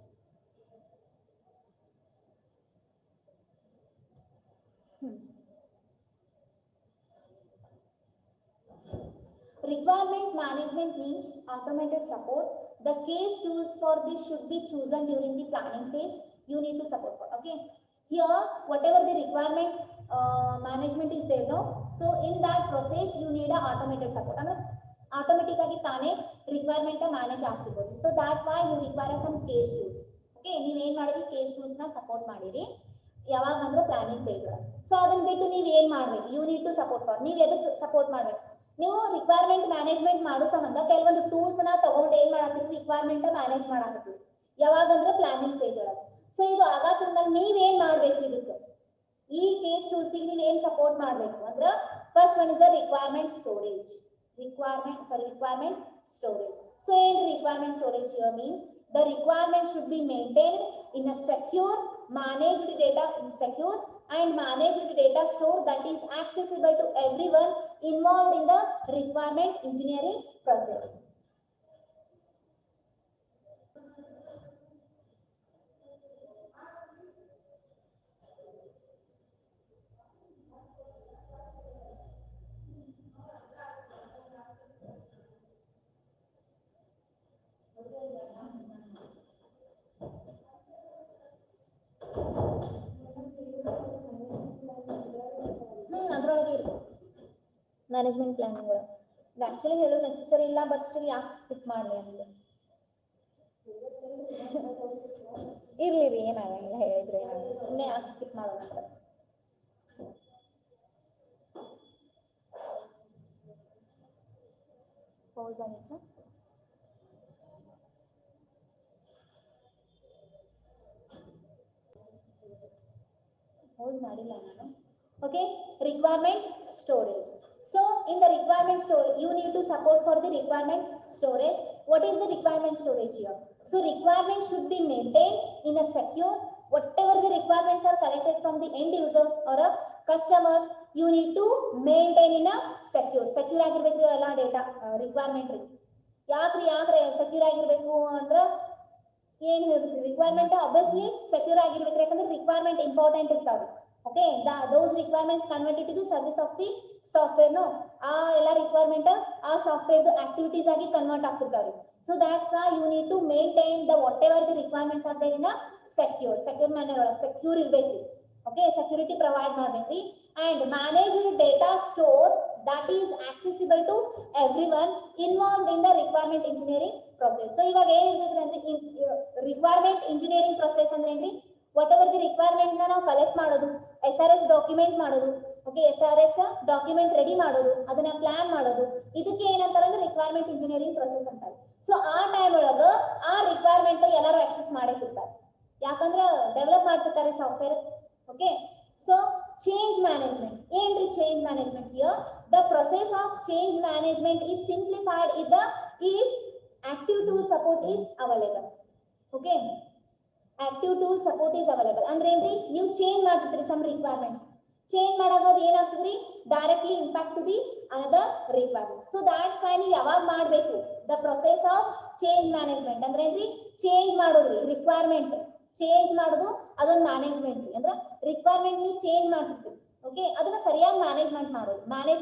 Speaker 1: Requirement management means automated support. The case tools for this should be chosen during the planning phase. You need to support for. Okay. Here, whatever the requirement management is there, no. So in that process, you need a automated support. Automatic ಆಗಿ ತಾನೇ requirement manage ಆಗ್ತಿರ್ಬೋದು. So that why you require some case tools. Okay, ನೀವ್ ಏನ್ ಮಾಡಿರಿ, case tools ನ support ಮಾಡಿರಿ. ಯಾವಾಗ ಅಂದ್ರೆ ಪ್ಲಾನಿಂಗ್ ಫೇಸ್. ಸೊ ಅದನ್ನ ಬಿಟ್ಟು ನೀವ್ ಏನ್ ಮಾಡ್ಬೇಕು, you need to support for. ನೀವ್ ಎದಕ್ಕೆ ಸಪೋರ್ಟ್ ಮಾಡ್ಬೇಕು, ನೀವು ರಿಕ್ವೈರ್ಮೆಂಟ್ ಮ್ಯಾನೇಜ್ಮೆಂಟ್ ಮಾಡೋ ಸಂಬಂಧ ಕೆಲವೊಂದು ಟೂಲ್ಸ್ ನ ತಗೊಂಡು ಏನ್ ಮಾಡಾಕ್ತೀವಿ, ರಿಕ್ವೈರ್ಮೆಂಟ್ ಮ್ಯಾನೇಜ್ ಮಾಡಾಕತ್ತೀವಿ. ಯಾವಾಗಂದ್ರೆ ಪ್ಲಾನಿಂಗ್ ಫೇಸ್ ಒಳಗೆ. ಸೊ ಇದು ಆಗಾದ್ರಿಂದ ನೀವ್ ಏನ್ ಮಾಡ್ಬೇಕು, ಇದಕ್ಕೆ ಈ ಕೇಸ್ ಟೂಲ್ಸ್ ನೀವ್ ಏನ್ ಸಪೋರ್ಟ್ ಮಾಡ್ಬೇಕು ಅಂದ್ರ first one is the requirement storage. Requirement storage. So in requirement storage here means the requirement should be maintained in a secure managed data store that is accessible to everyone involved in the requirement engineering process. ಅದ್ರೊಳಗೆ ಇರ್ಬೋದು. Management planning ಒಳಗೆ actually ಹೇಳೋದು necessary ಇಲ್ಲ, but still ಯಾಕೆ skip ಮಾಡಲಿ ಅಂದ್ರೆ ಇರ್ಲಿ ರೀ, ಏನಾಗಂಗಿಲ್ಲ, ಹೇಳಿದ್ರೆ ಏನಾಗಲ್ಲ, ಸುಮ್ಮನೆ ಯಾಕೆ ಸ್ಕಿಪ್ ಮಾಡೋಣ ಅಂತ. ಪೌಸ್ ಆಗಿತ್ತು. ಪೌಸ್ ಮಾಡಿಲ್ಲ ನಾನು. Okay, requirement storage. So in the requirement storage, you need to support for the requirement storage. What is the requirement storage here? So requirement should be maintained in a secure. Whatever the requirements are collected from the end users or customers, you need to maintain in a secure. Secure ಆಗಿರಬೇಕು ಎಲ್ಲ data requirement ರೀ. ಯಾಕ್ರಿ secure ಆಗಿರ್ಬೇಕು ಅಂದ್ರ ಏನ್ ಹೇಳ್ತೀವಿ, requirement obviously secure ಆಗಿರ್ಬೇಕು, ಯಾಕಂದ್ರೆ ರಿಕ್ವೈರ್ಮೆಂಟ್ ಇಂಪಾರ್ಟೆಂಟ್ ಇರ್ತಾವೆ. Okay, those requirements converted to the service of the software. No, ella requirement software the activities agi convert ಆಗ್ತಿರ್ತಾವೆ. So that's why you need to maintain the whatever the requirements are there in a secure manner ಒಳಗೆ secure ಇರಬೇಕು. Okay, security provide ಮಾಡಬೇಕು and manage the data store that is accessible to everyone involved in the requirement engineering process. So ಇವಾಗ ಏನು ಇರ್ತದೆ ಅಂದ್ರೆ requirement engineering process ಅಂದ್ರೆ ಏನ್ರಿ, whatever the requirement na ನಾವು ಕಲೆಕ್ಟ್ ಮಾಡೋದು, SRS ಡಾಕ್ಯುಮೆಂಟ್ ಮಾಡೋದು, ಓಕೆ SRS ಡಾಕ್ಯುಮೆಂಟ್ ರೆಡಿ ಮಾಡೋದು, ಅದನ್ನ ಪ್ಲಾನ್ ಮಾಡೋದು, ಇದಕ್ಕೆ ಏನಂತಾರೆ ಅಂದ್ರೆ ರಿಕ್ವೈರ್ಮೆಂಟ್ ಇಂಜಿನಿಯರಿಂಗ್ ಪ್ರೊಸೆಸ್ ಅಂತಾರೆ. ಸೊ ಆ ಟೈಮ್ ಒಳಗ ಆ ರಿಕ್ವೈರ್ಮೆಂಟ್ ಎಲ್ಲರೂ ಆಕ್ಸೆಸ್ ಮಾಡೇ ಕೊಡ್ತಾರೆ, ಯಾಕಂದ್ರೆ ಡೆವಲಪ್ ಮಾಡ್ತಿರ್ತಾರೆ software. Okay, so change management ಏನ್ರಿ change management? Here the process of change management is simplified if active tool support is available. Okay, active tool support is available ಅಂದ್ರೆ ಏನ್ರಿ, ನೀವು ಚೇಂಜ್ ಮಾಡ್ತಿದ್ರಿ ಸಮ್ ರಿಕ್ವೈರ್ಮೆಂಟ್ಸ್, ಚೇಂಜ್ ಮಾಡೋದು ಏನಾಗ್ತದ್ರಿ, directly impact to the another requirement. So that's why ನೀವು ಯಾವಾಗ ಮಾಡಬೇಕು the process of change management ಅಂದ್ರೆ ಏನ್ರಿ, ಚೇಂಜ್ ಮಾಡೋದ್ರಿ ರಿಕ್ವೈರ್ಮೆಂಟ್ ಚೇಂಜ್ ಮಾಡೋದು ಅದೊಂದು ಮ್ಯಾನೇಜ್ಮೆಂಟ್ ರೀ. ಅಂದ್ರೆ ರಿಕ್ವೈರ್ಮೆಂಟ್ ನೀವು ಚೇಂಜ್ ಮಾಡ್ತಿರ್ತೀವಿ, ಓಕೆ ಅದನ್ನ ಸರಿಯಾಗಿ ಮ್ಯಾನೇಜ್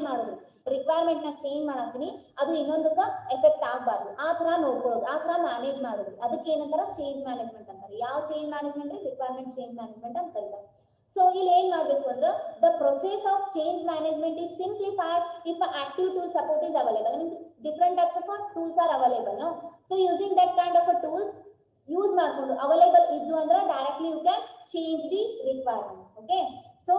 Speaker 1: ಮಾಡೋದು ರಿಕ್ವೈರ್ಮೆಂಟ್ ನ ಚೇಂಜ್ ಮಾಡತ್ತೀನಿ, ಅದು ಇನ್ನೊಂದಕ್ಕ ಎಫೆಕ್ಟ್ ಆಗಬಾರ್ದು, ಆ ತರ ನೋಡ್ಕೊಳ್ಳೋದು, ಆ ತರ ಮ್ಯಾನೇಜ್ ಮಾಡೋದು, ಅದಕ್ಕೆ ಏನಂತಾರ ಚೇಂಜ್ ಮ್ಯಾನೇಜ್ಮೆಂಟ್ ಅಂತಾರೆ. ಯಾವ ಚೇಂಜ್ ಮ್ಯಾನೇಜ್ಮೆಂಟ್ ರೀ, ರಿಕ್ವೈರ್ಮೆಂಟ್ ಚೇಂಜ್ ಮ್ಯಾನೇಜ್ಮೆಂಟ್ ಅಂತ ಕರೀತಾರೆ. ಸೊ ಇಲ್ಲಿ ಏನ್ ಮಾಡ್ಬೇಕು ಅಂದ್ರೆ the process of change management is simplified if active tool support is available. Different types of tools are available. No, so using that kind of tools use ಮಾಡ್ಕೊಂಡು available ಇದ್ದು ಅಂದ್ರೆ directly you can change the requirement. Okay, so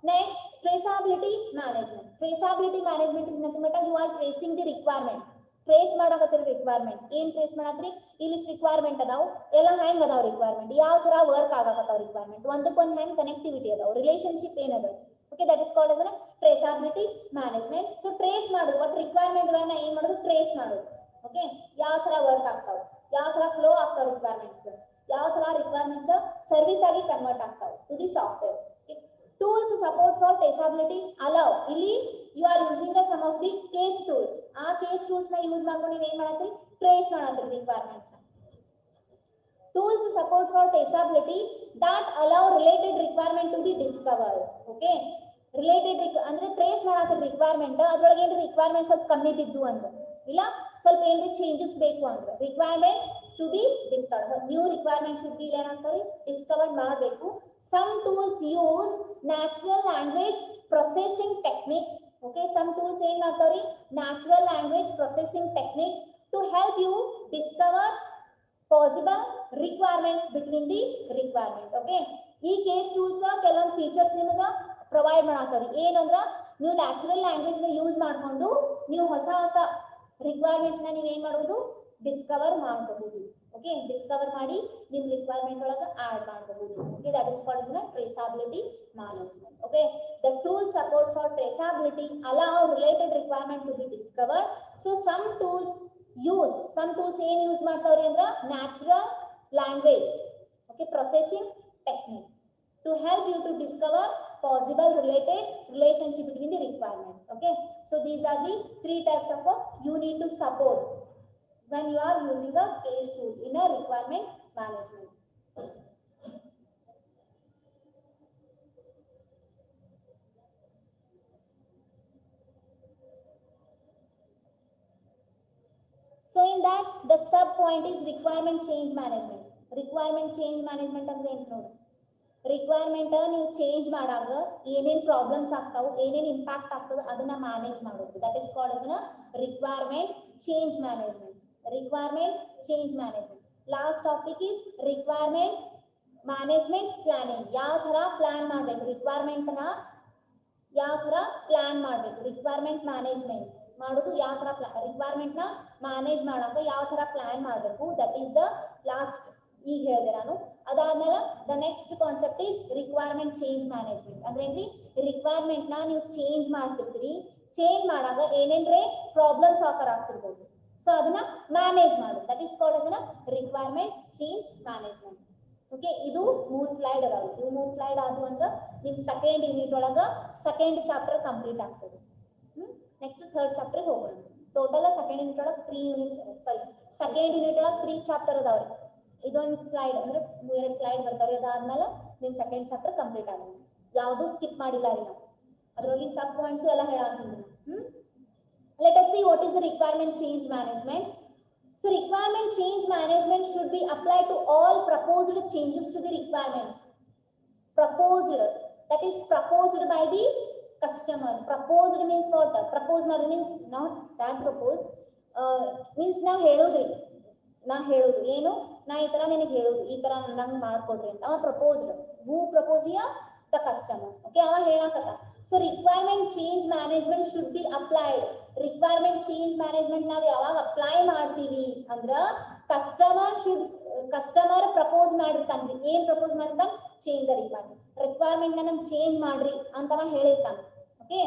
Speaker 1: next traceability management. Traceability management is nothing but you are tracing the requirement. Trace ಮಾಡಕತ್ತೀರಿ requirement, ಏನ್ trace ಮಾಡತ್ರಿ, ಇಲ್ಲಿ requirement ಅದಾವ, ಎಲ್ಲ ಹೆಂಗ್ ಅದಾವ ರಿಕ್ವೈರ್ಮೆಂಟ್, ಯಾವ ತರ ವರ್ಕ್ ಆಗಕತ್ತಾವ ರಿಕ್ವೈರ್ಮೆಂಟ್, ಒಂದಕ್ಕೊಂದು ಹೆಂಗ್ ಕನೆಕ್ಟಿವಿಟಿ ಅದಾವ, ರಿಲೇಶನ್ಶಿಪ್ ಏನದ. Okay, that is called as traceability management. So trace ಮಾಡೋದು, ಒಟ್ಟು ರಿಕ್ವೈರ್ಮೆಂಟ್ ಗಳನ್ನ ಏನ್ ಮಾಡೋದು, ಟ್ರೇಸ್ ಮಾಡೋದು. ಓಕೆ, ಯಾವ ತರ ವರ್ಕ್ ಆಗ್ತಾವ, ಯಾವ ತರ ಫ್ಲೋ ಆಗ್ತಾವ ರಿಕ್ವೈರ್ಮೆಂಟ್ಸ್, ಯಾವ ತರ ರಿಕ್ವೈರ್ಮೆಂಟ್ಸ್ ಸರ್ವಿಸ್ ಆಗಿ ಕನ್ವರ್ಟ್ ಆಗ್ತಾವ to the software. Tools support for traceability allow. ಇಲ್ಲಿ you are using the some of the case tools. ಆ case tools ನ ಯೂಸ್ ಮಾಡ್ಕೊಂಡು ನೀವು ಏನ್ ಮಾಡತ್ತೀರಿ, ಟ್ರೇಸ್ ಮಾಡತ್ತೀರಿ ರಿಕ್ವೈರ್ಮೆಂಟ್ಸ್ ನ. Tools support for traceability that allow related requirement to be discovered. Okay, related ಅಂದ್ರೆ trace ಮಾಡತ್ತೀರಿ requirement, ಅದ್ರೊಳಗೆ ಏನ್ರಿ ರಿಕ್ವೈರ್ಮೆಂಟ್ ಸ್ವಲ್ಪ ಕಮ್ಮಿ ಬಿದ್ದು ಅಂತ, ಇಲ್ಲ ಸ್ವಲ್ಪ ಏನ್ರಿ ಚೇಂಜಸ್ ಬೇಕು ಅಂದ್ರೆ requirement to be discovered, new requirement should be ಏನಂತಾರೆ ಡಿಸ್ಕವರ್ಡ್ ಮಾಡಬೇಕು. Some tools use natural language processing techniques. Okay, some tools ಏನ್ ಮಾಡ್ತಾವ್ರಿ, natural language processing techniques to help you discover possible requirements between the requirement. Okay, ಈ case tools ಕೆಲವೊಂದು features ನಿಮಗೆ provide ಮಾಡಾಕತ್ತೀವಿ. ಏನಂದ್ರ ನೀವು natural language ನ use ಮಾಡ್ಕೊಂಡು ನೀವು ಹೊಸ ರಿಕ್ವೈರ್ಮೆಂಟ್ಸ್ ನ ನೀವು ಏನ್ ಮಾಡಬಹುದು, ಡಿಸ್ಕವರ್ ಮಾಡಬಹುದು. ಓಕೆ, ಡಿಸ್ಕವರ್ ಮಾಡಿ ನಿಮ್ಮ ರಿಕ್ವೈರ್ಮೆಂಟ್ ಒಳಗೆ ಆಡ್ ಮಾಡಬಹುದು. Okay, that is called as traceability management. Okay, the tool support for traceability allow related requirement to be discovered. So some tools ಏನ್ ಯೂಸ್ ಮಾಡ್ತಾವ್ರಿ ಅಂದ್ರ natural language okay processing technique to help you to discover possible relationship between the requirements. Okay, so these are the three types of you need to support when you are using a case tool in a requirement management. So in that the sub point is requirement change management. Requirement change management ಅಂದ್ರೆ ಏನು ನೋಡಿ, requirement ನೀವು change ಮಾಡಾಗ ಏನೇನ್ problems ಆಗ್ತಾವು, ಏನೇನ್ impact ಆಗ್ತದೆ ಅದನ್ನ manage ಮಾಡೋದು. That is called as requirement change management. Requirement change management. Last topic is requirement management planning. ಯಾವ ತರ ಪ್ಲಾನ್ ಮಾಡ್ಬೇಕು ರಿಕ್ವೈರ್ಮೆಂಟ್ ನ, ಯಾವ ತರ ಪ್ಲಾನ್ ಮಾಡ್ಬೇಕು, ರಿಕ್ವೈರ್ಮೆಂಟ್ ಮ್ಯಾನೇಜ್ಮೆಂಟ್ ಮಾಡೋದು ಯಾವ ತರ, ರಿಕ್ವೈರ್ಮೆಂಟ್ ನ ಮ್ಯಾನೇಜ್ ಮಾಡಾಕ ಯಾವ ತರ ಪ್ಲಾನ್ ಮಾಡಬೇಕು. ದಟ್ ಈಸ್ ದ ಲಾಸ್ಟ್ ಈಗ ಹೇಳಿದೆ ನಾನು. ಅದಾದ್ಮೇಲೆ the next concept is requirement change management. ಅಂದ್ರೆ ಏನ್ರಿ, ರಿಕ್ವೈರ್ಮೆಂಟ್ ನ ನೀವು ಚೇಂಜ್ ಮಾಡ್ತಿರ್ತೀರಿ, ಚೇಂಜ್ ಮಾಡಾಗ ಏನೇನ್ರೆ ಪ್ರಾಬ್ಲಮ್ಸ್ ಆಕರ್ ಆಗ್ತಿರ್ಬೋದು, ಸೊ ಅದನ್ನ ಮ್ಯಾನೇಜ್ ಮಾಡೋದು. That is called as requirement change management. Okay, ಇದು 3 ಸ್ಲೈಡ್ ಅದಾವ. ಇವು 3 ಸ್ಲೈಡ್ ಆದ್ವು ಅಂದ್ರೆ ನಿಮ್ ಸೆಕೆಂಡ್ ಯೂನಿಟ್ ಒಳಗ ಸೆಕೆಂಡ್ ಚಾಪ್ಟರ್ ಕಂಪ್ಲೀಟ್ ಆಗ್ತದೆ. ನೆಕ್ಸ್ಟ್ ಥರ್ಡ್ ಚಾಪ್ಟರ್ ಹೋಗೋಣ. ಟೋಟಲ್ ಸೆಕೆಂಡ್ ಯೂನಿಟ್ ಒಳಗೆ 3 ಯೂನಿಟ್ಸ್, ಸಾರಿ ಸೆಕೆಂಡ್ ಯೂನಿಟ್ ಒಳಗೆ 3 ಚಾಪ್ಟರ್ ಅದಾವ್ರಿ. ಇದೊಂದು ಸ್ಲೈಡ್ ಅಂದ್ರೆ 2 ಸ್ಲೈಡ್ ಬರ್ತಾವೆ. ಅದಾದ್ಮೇಲೆ ನಿಮ್ ಸೆಕೆಂಡ್ ಚಾಪ್ಟರ್ ಕಂಪ್ಲೀಟ್ ಆಗುತ್ತೆ. ಯಾವುದು ಸ್ಕಿಪ್ ಮಾಡಿಲ್ಲ ರೀ ನಾವು, ಅದ್ರೊಳಗೆ ಸಬ್ ಪಾಯಿಂಟ್ಸ್ ಎಲ್ಲ ಹೇಳಾತೀನಿ. Let us see what is the requirement change management. So requirement change management should be applied to all proposed changes to the requirements. Proposed, that is proposed by the customer. Proposed means what? Proposed means not that proposed, means ನಾ ಹೇಳೋದ್ರಿ, ನಾ ಹೇಳೋದು ಏನು, ನಾ ಈ ತರ ನಿನಗೆ ಹೇಳೋದು, ಈ ತರ ನಂಗೆ ಮಾಡ್ಕೊಡ್ರಿ ಅಂತ. ಅವ proposed, who propose the customer. Okay, ಅವ ಹೇಳಕತ್ತ. So requirement change management should be applied. Requirement change management ನಾವು ಯಾವಾಗ ಅಪ್ಲೈ ಮಾಡ್ತೀವಿ ಅಂದ್ರ ಕಸ್ಟಮರ್ ಪ್ರಪೋಸ್ ಮಾಡಿರ್ತಾನ್ರಿ. ಏನ್ ಪ್ರಪೋಸ್ ಮಾಡಿರ್ತಾನ? Change the requirement. ರಿಕ್ವೈರ್ಮೆಂಟ್ ನಮ್ ಚೇಂಜ್ ಮಾಡ್ರಿ ಅಂತವ ಹೇಳಿರ್ತಾನ. Okay,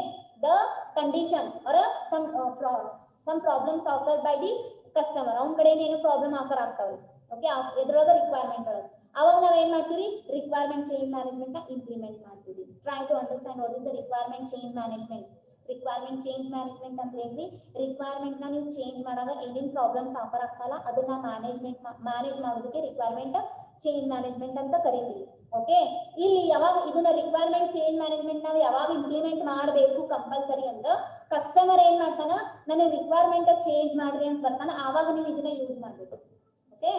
Speaker 1: the condition are some problems occurred by the customer. ಅವ್ನ ಕಡೆ ಏನು ಪ್ರಾಬ್ಲಮ್ ಆಕರ್ ಆಗ್ತಾವ್ರಿ. ಓಕೆ, ಎದ್ರೊಳಗ ರಿಕ್ವೈರ್ಮೆಂಟ್ ಒಳಗ ಅವಾಗ ನಾವ್ ಏನ್ ಮಾಡ್ತೀವಿ, ರಿಕ್ವೈರ್ಮೆಂಟ್ ಚೇಂಜ್ ಮ್ಯಾನೇಜ್ಮೆಂಟ್ ನ ಇಂಪ್ಲಿಮೆಂಟ್ ಮಾಡ್ತೀವಿ. Try to understand what is the requirement change management. Requirement change management ಅಂದ್ರೆ ಏನ್ರಿ, ರಿಕ್ವೈರ್ಮೆಂಟ್ ನ ನೀವು ಚೇಂಜ್ ಮಾಡಾಗ ಏನೇನ್ ಪ್ರಾಬ್ಲಮ್ಸ್ ಆಫರ್ ಆಗ್ತಲ್ಲ ಅದನ್ನ ಮ್ಯಾನೇಜ್ ಮಾಡೋದಕ್ಕೆ ರಿಕ್ವೈರ್ಮೆಂಟ್ ಚೇಂಜ್ ಮ್ಯಾನೇಜ್ಮೆಂಟ್ ಅಂತ ಕರೀತೀವಿ. ಓಕೆ, ಇಲ್ಲಿ ಯಾವಾಗ ಇದನ್ನ ರಿಕ್ವೈರ್ಮೆಂಟ್ ಚೇಂಜ್ ಮ್ಯಾನೇಜ್ಮೆಂಟ್ ನಾವು ಯಾವಾಗ ಇಂಪ್ಲಿಮೆಂಟ್ ಮಾಡಬೇಕು ಕಂಪಲ್ಸರಿ ಅಂದ್ರ ಕಸ್ಟಮರ್ ಏನ್ ಮಾಡ್ತಾನ, ನನಗೆ ರಿಕ್ವೈರ್ಮೆಂಟ್ ಚೇಂಜ್ ಮಾಡ್ರಿ ಅಂತ ಬರ್ತಾನ, ಆವಾಗ ನೀವು ಇದನ್ನ ಯೂಸ್ ಮಾಡ್ಬೇಕು. Okay,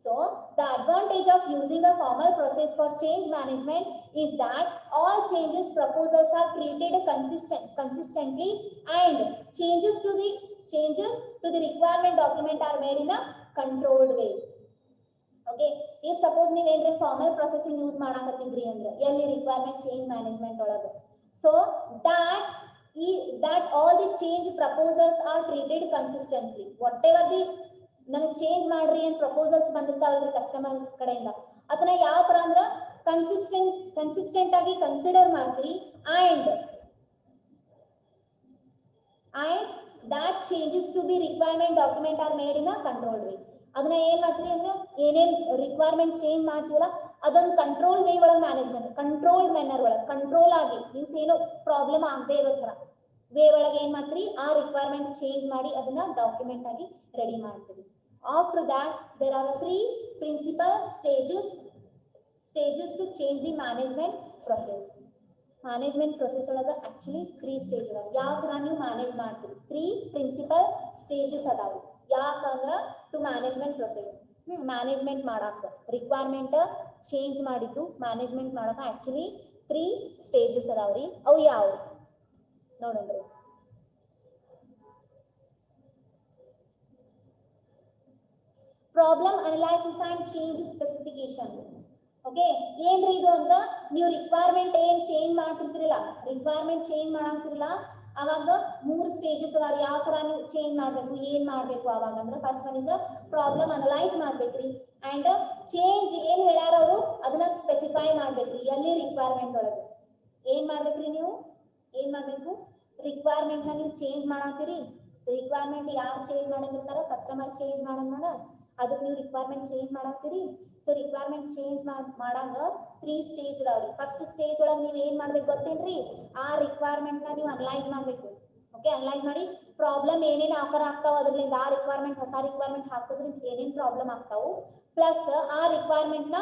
Speaker 1: so the advantage of using a formal process for change management is that all changes proposals are treated consistently and changes to the requirement document are made in a controlled way. Okay, if suppose ನೀವು ಏನ್ರೆ formal processing use ಮಾಡಾಕತ್ತಿದ್ರಿ ಅಂದ್ರೆ ಎಲ್ಲಿ requirement change management ಒಳಗ, so that all the change proposals are treated consistently. whatever the ನನಗೆ change ಮಾಡ್ರಿ ಅಂತ proposals ಬಂದಿರ್ತಾವಲ್ರಿ customer ಕಡೆಯಿಂದ, ಅದನ್ನ ಯಾವ ತರ ಅಂದ್ರ ಕನ್ಸಿಸ್ಟೆಂಟ್ ಆಗಿ ಕನ್ಸಿಡರ್ ಮಾಡ್ತೀರಿ. And that changes to be requirement document are made in a control way. ಅದನ್ನ ಏನ್ ಮಾಡ್ತೀರಿ ಅಂದ್ರೆ ಏನೇನ್ ರಿಕ್ವೈರ್ಮೆಂಟ್ ಚೇಂಜ್ ಮಾಡ್ತೀವಲ್ಲ ಅದೊಂದು ಕಂಟ್ರೋಲ್ ವೇ ಒಳಗೆ ಮ್ಯಾನೇಜ್ಮೆಂಟ್, ಕಂಟ್ರೋಲ್ಡ್ ಮ್ಯಾನರ್ ಒಳಗೆ, ಕಂಟ್ರೋಲ್ ಆಗಿ ಮೀನ್ಸ್ ಏನೋ ಪ್ರಾಬ್ಲಮ್ ಆಗದೆ ಇರೋ ತರ ವೇ ಒಳಗೆ ಏನ್ ಮಾಡ್ತೀರಿ, ಆ ರಿಕ್ವೈರ್ಮೆಂಟ್ ಚೇಂಜ್ ಮಾಡಿ ಅದನ್ನ ಡಾಕ್ಯುಮೆಂಟ್ ಆಗಿ ರೆಡಿ ಮಾಡ್ತೀವಿ. After that, there are 3 principal stages to change the management process. Management process ಒಳಗ actually 3 ಸ್ಟೇಜ್ ಅದಾವ. ಯಾವ ತರ ನೀವು ಮ್ಯಾನೇಜ್ ಮಾಡ್ತೀರಿ, 3 principal stages ಅದಾವ. ಯಾಕಂದ್ರ ಟು ಮ್ಯಾನೇಜ್ಮೆಂಟ್ ಪ್ರೊಸೆಸ್ ಮ್ಯಾನೇಜ್ಮೆಂಟ್ ಮಾಡಾಕ ರಿಕ್ವೈರ್ಮೆಂಟ್ ಚೇಂಜ್ ಮಾಡಿದ್ದು ಮ್ಯಾನೇಜ್ಮೆಂಟ್ ಮಾಡಾಕ actually 3 ಸ್ಟೇಜಸ್ ಅದಾವ್ರಿ. ಅವು ಯಾವ ನೋಡೋಣ್ರಿ. Problem analysis and change specification. Okay, ಏನ್ರಿ ಇದು ಅಂತ, ನೀವು ರಿಕ್ವೈರ್ಮೆಂಟ್ ಏನ್ ಚೇಂಜ್ ಮಾಡ್ತಿರ್ತಿರಲ್ಲ, ರಿಕ್ವೈರ್ಮೆಂಟ್ ಚೇಂಜ್ ಮಾಡಾಕ್ತಿರಲ್ಲ ಅವಾಗ 3 ಸ್ಟೇಜಸ್ ಅದಾವ. ಯಾವ ತರ ನೀವು ಚೇಂಜ್ ಮಾಡ್ಬೇಕು, ಏನ್ ಮಾಡ್ಬೇಕು ಅವಾಗ ಅಂದ್ರೆ first one is problem analyse ಮಾಡ್ಬೇಕ್ರಿ. ಅಂಡ್ ಚೇಂಜ್ ಏನ್ ಹೇಳ್ಯಾರ ಅವರು ಅದನ್ನ ಸ್ಪೆಸಿಫೈ ಮಾಡ್ಬೇಕ್ರಿ. ಎಲ್ಲಿ ರಿಕ್ವೈರ್ಮೆಂಟ್ ಒಳಗೆ ಏನ್ ಮಾಡ್ಬೇಕ್ರಿ, ನೀವು ಏನ್ ಮಾಡ್ಬೇಕು, ರಿಕ್ವೈರ್ಮೆಂಟ್ ನ ನೀವು ಚೇಂಜ್ ಮಾಡಾಕ್ತಿರಿ. ರಿಕ್ವೈರ್ಮೆಂಟ್ ಯಾರು ಚೇಂಜ್ ಮಾಡಂಗಿರ್ತಾರ, ಕಸ್ಟಮರ್ ಚೇಂಜ್ ಮಾಡಂಗ ಅದಕ್ಕೆ ನೀವು ರಿಕ್ವೈರ್ಮೆಂಟ್ ಚೇಂಜ್ ಮಾಡಾಕ್ತಿರಿ. ಸೊ ರಿಕ್ವೈರ್ಮೆಂಟ್ ಚೇಂಜ್ ಮಾಡಾಗ 3 ಸ್ಟೇಜ್ ಅದಾವ್ರಿ. ಫಸ್ಟ್ ಸ್ಟೇಜ್ ಒಳಗೆ ನೀವು ಏನ್ ಮಾಡ್ಬೇಕು ಗೊತ್ತೇನ್ರಿ, ಆ ರಿಕ್ವೈರ್ಮೆಂಟ್ ನ ನೀವು ಅನಲೈಸ್ ಮಾಡ್ಬೇಕು. ಓಕೆ, ಅನಲೈಸ್ ಮಾಡಿ ಪ್ರಾಬ್ಲಮ್ ಏನೇನು ಆಫರ್ ಆಗ್ತಾವ ಅದರಿಂದ ಆ ರಿಕ್ವೈರ್ಮೆಂಟ್ ಹೊಸ ರಿಕ್ವೈರ್ಮೆಂಟ್ ಹಾಕೋದ್ರಿಂದ ಏನೇನು ಪ್ರಾಬ್ಲಮ್ ಆಗ್ತಾವು, ಪ್ಲಸ್ ಆ ರಿಕ್ವೈರ್ಮೆಂಟ್ ನ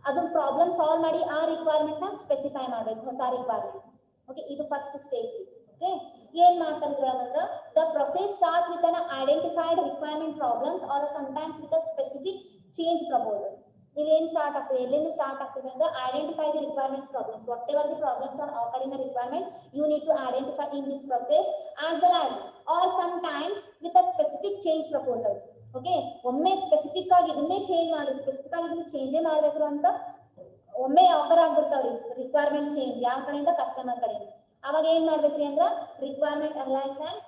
Speaker 1: ಅದನ್ನ ಪ್ರಾಬ್ಲಮ್ ಸಾಲ್ವ್ ಮಾಡಿ ಆ ರಿಕ್ವೈರ್ಮೆಂಟ್ ನ ಸ್ಪೆಸಿಫೈ ಮಾಡ್ಬೇಕು, ಹೊಸ ರಿಕ್ವೈರ್ಮೆಂಟ್. ಓಕೆ, ಇದು ಫಸ್ಟ್ ಸ್ಟೇಜ್. ಓಕೆ, ಏನ್ ಮಾಡ್ತಾರೆ ಇದ್ರೊಳಗಂದ್ರ the process start with an identified requirement problems are sometimes with a specific change proposals. ಇಲ್ಲಿ ಏನ್ ಸ್ಟಾರ್ಟ್ ಆಗ್ತದೆ, ಎಲ್ಲಿಂದ ಸ್ಟಾರ್ಟ್ ಆಗ್ತದೆ ಅಂದ್ರೆ identify the requirements problems. Whatever the problems are occurred in the requirement, you need to identify in this process, as well as or sometimes with a specific change proposals. Okay, ಒಮ್ಮೆ specific ಆಗಿ ಇದನ್ನೇ change ಮಾಡಿ, specific ಆಗಿ ಇದನ್ನ ಚೇಂಜೇ ಮಾಡ್ಬೇಕು ಅಂತ ಒಮ್ಮೆ offer ಆಗ್ಬಿಡ್ತಾವ್ರಿ requirement change ಯಾವ ಕಡೆಯಿಂದ, ಕಸ್ಟಮರ್ ಕಡೆಯಿಂದ. ಅವಾಗ ಏನ್ ಮಾಡ್ಬೇಕ್ರಿ ಅಂದ್ರ requirement analyse and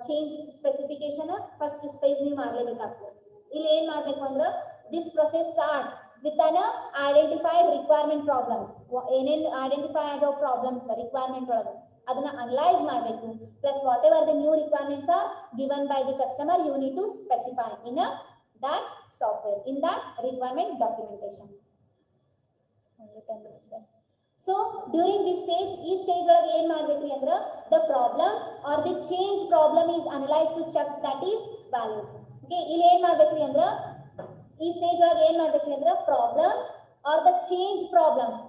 Speaker 1: change specification first phase ನೀವು ಮಾಡ್ಲೇಬೇಕಾಗ್ತದೆ. ಇಲ್ಲಿ ಏನ್ ಮಾಡ್ಬೇಕು ಅಂದ್ರ this process start with an identified requirement problems. ಏನೇನ್ ಐಡೆಂಟಿಫೈ ಆಗೋ ಪ್ರಾಬ್ಲಮ್ಸ್ ರಿಕ್ವೈರ್ಮೆಂಟ್ ಒಳಗೆ ಅದನ್ನ ಅನಲೈಸ್ ಮಾಡಬೇಕು. Plus whatever the new requirements are given by the customer, you need to specify in that software, in that requirement documentation. So during this stage, ಈ stage ಒಳಗೆ ಏನ್ ಮಾಡ್ಬೇಕ್ರಿ ಅಂದ್ರ the problem or the change problem is analyzed to check that is valid. Okay, ಇಲ್ಲಿ ಏನ್ ಮಾಡ್ಬೇಕ್ರಿ ಅಂದ್ರ ಈ ಸ್ಟೇಜ್ ಒಳಗೆ ಏನ್ ಮಾಡ್ಬೇಕ್ರಿ ಅಂದ್ರ problem are the change problems,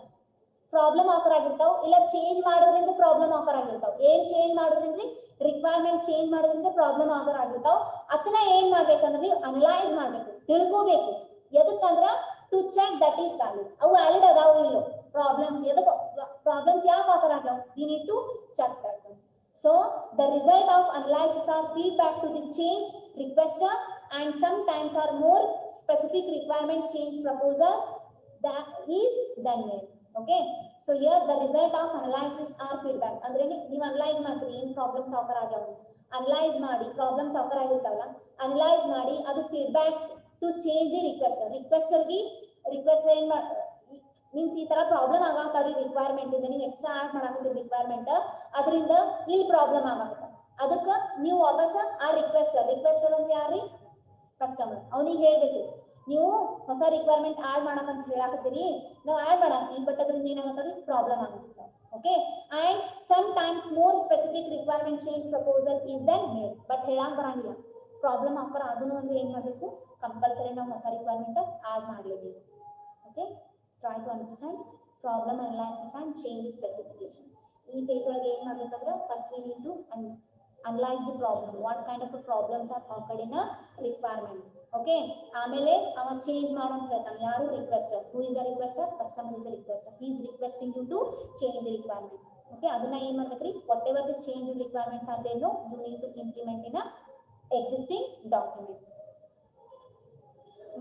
Speaker 1: problem occur ಆಗಿರ್ತಾವ, ಇಲ್ಲ ಚೇಂಜ್ ಮಾಡೋದ್ರಿಂದ ಪ್ರಾಬ್ಲಮ್ ಆಫರ್ ಆಗಿರ್ತಾವ. ಏನ್ ಚೇಂಜ್ ಮಾಡೋದ್ರಿಂದ ರಿಕ್ವೈರ್ಮೆಂಟ್ ಚೇಂಜ್ ಮಾಡೋದ್ರಿಂದ ಪ್ರಾಬ್ಲಮ್ ಆಫರ್ ಆಗಿರ್ತಾವ. ಅದನ್ನ ಏನ್ ಮಾಡ್ಬೇಕಂದ್ರೆ ನೀವು ಅನಲೈಸ್ ಮಾಡ್ಬೇಕು, ತಿಳ್ಕೋಬೇಕು. ಎದಕ್ಕಂದ್ರ to check that is valid, ಅವು ವ್ಯಾಲಿಡ್ ಅದಾವ ಇಲ್ಲೋ ಪ್ರಾಬ್ಲಮ್ಸ್, ಎದಕ್ ಪ್ರಾಬ್ಲಮ್ಸ್ ಯಾಕೆ ಆಫರ್ ಆಗ್ಯಾವ, you need to check that. So the result of analysis are feedback to the change requester and sometimes are more specific requirement change proposals that is then made. Okay, so here the result of analysis are feedback. ಅಂದ್ರೆ ನೀವು analyse ಮಾಡ್ತೀರಿ ಏನ್ problems occur ಆಗ್ಯಾವ, analyse ಮಾಡಿ problems occur ಆಗಿರ್ತಾವಲ್ಲ analyse ಮಾಡಿ ಅದು feedback to change the ರಿಕ್ವೆಸ್ಟರ್ಗೆ ರಿಕ್ವೆಸ್ಟ್ ಏನ್ ಮೀನ್ಸ್ ಈ ತರ ಪ್ರಾಬ್ಲಮ್ ಆಗತ್ತಾವ್ರಿ ರಿಕ್ವೈರ್ಮೆಂಟ್ ಇಂದ ನೀವು ಎಕ್ಸ್ಟ್ರಾ ಆಡ್ ಮಾಡಾಕತ್ತೀರಿ ರಿಕ್ವೈರ್ಮೆಂಟ್, ಅದರಿಂದ ಇಲ್ಲಿ ಪ್ರಾಬ್ಲಮ್ ಆಗತ್ತ. ಅದಕ್ಕ ನೀವು ವಾಪಸ್ ಆ ರಿಕ್ವೆಸ್ಟರ್ ಅಂದ್ರೆ ಯಾರ್ರಿ, ಕಸ್ಟಮರ್, ಅವನಿಗೆ ಹೇಳ್ಬೇಕು ನೀವು ಹೊಸ ರಿಕ್ವೈರ್ಮೆಂಟ್ ಆಡ್ ಮಾಡಕಂತ ಹೇಳಾಕತ್ತೀರಿ, ನಾವು ಆಡ್ ಮಾಡಾಕ್ತೀವಿ, ಬಟ್ ಅದರಿಂದ ಏನಾಗತ್ತಂದ್ರೆ ಪ್ರಾಬ್ಲಮ್ ಆಗುತ್ತೆ. Okay, and sometimes more specific requirement change proposal is then made, but ಹೇಳಕ್ ಬರಂಗಿಲ್ಲ. ಪ್ರಾಬ್ಲಮ್ ಆಫರ್ ಅದನ್ನು ಅಂದ್ರೆ ಏನ್ ಮಾಡ್ಬೇಕು, ಕಂಪಲ್ಸರಿ ನಾವು ಹೊಸ ರಿಕ್ವೈರ್ಮೆಂಟ್ ಆಡ್ ಮಾಡ್ಲೇಬೇಕು. Okay, try to understand problem analysis and change specification. ಈ ಫೇಸ್ ಒಳಗೆ ಏನ್ ಮಾಡ್ಬೇಕಂದ್ರೆ first we need to analyze the problem, what kind of problems are occurred in a requirement. Okay, ಆಮೇಲೆ ಅವ ಚೇಂಜ್ ಮಾಡೋ ಅಂತ ಹೇಳ್ತಾನೆ, ಯಾರು ರಿಕ್ವೆಸ್ಟರ್. who is the requester, customer is the requester, he is requesting you to change the requirement. Okay, ಅದನ್ನ ಏನ್ ಮಾಡ್ಬೇಕ್ರಿ, whatever the change requirements are there, no, you need to implement in a existing document.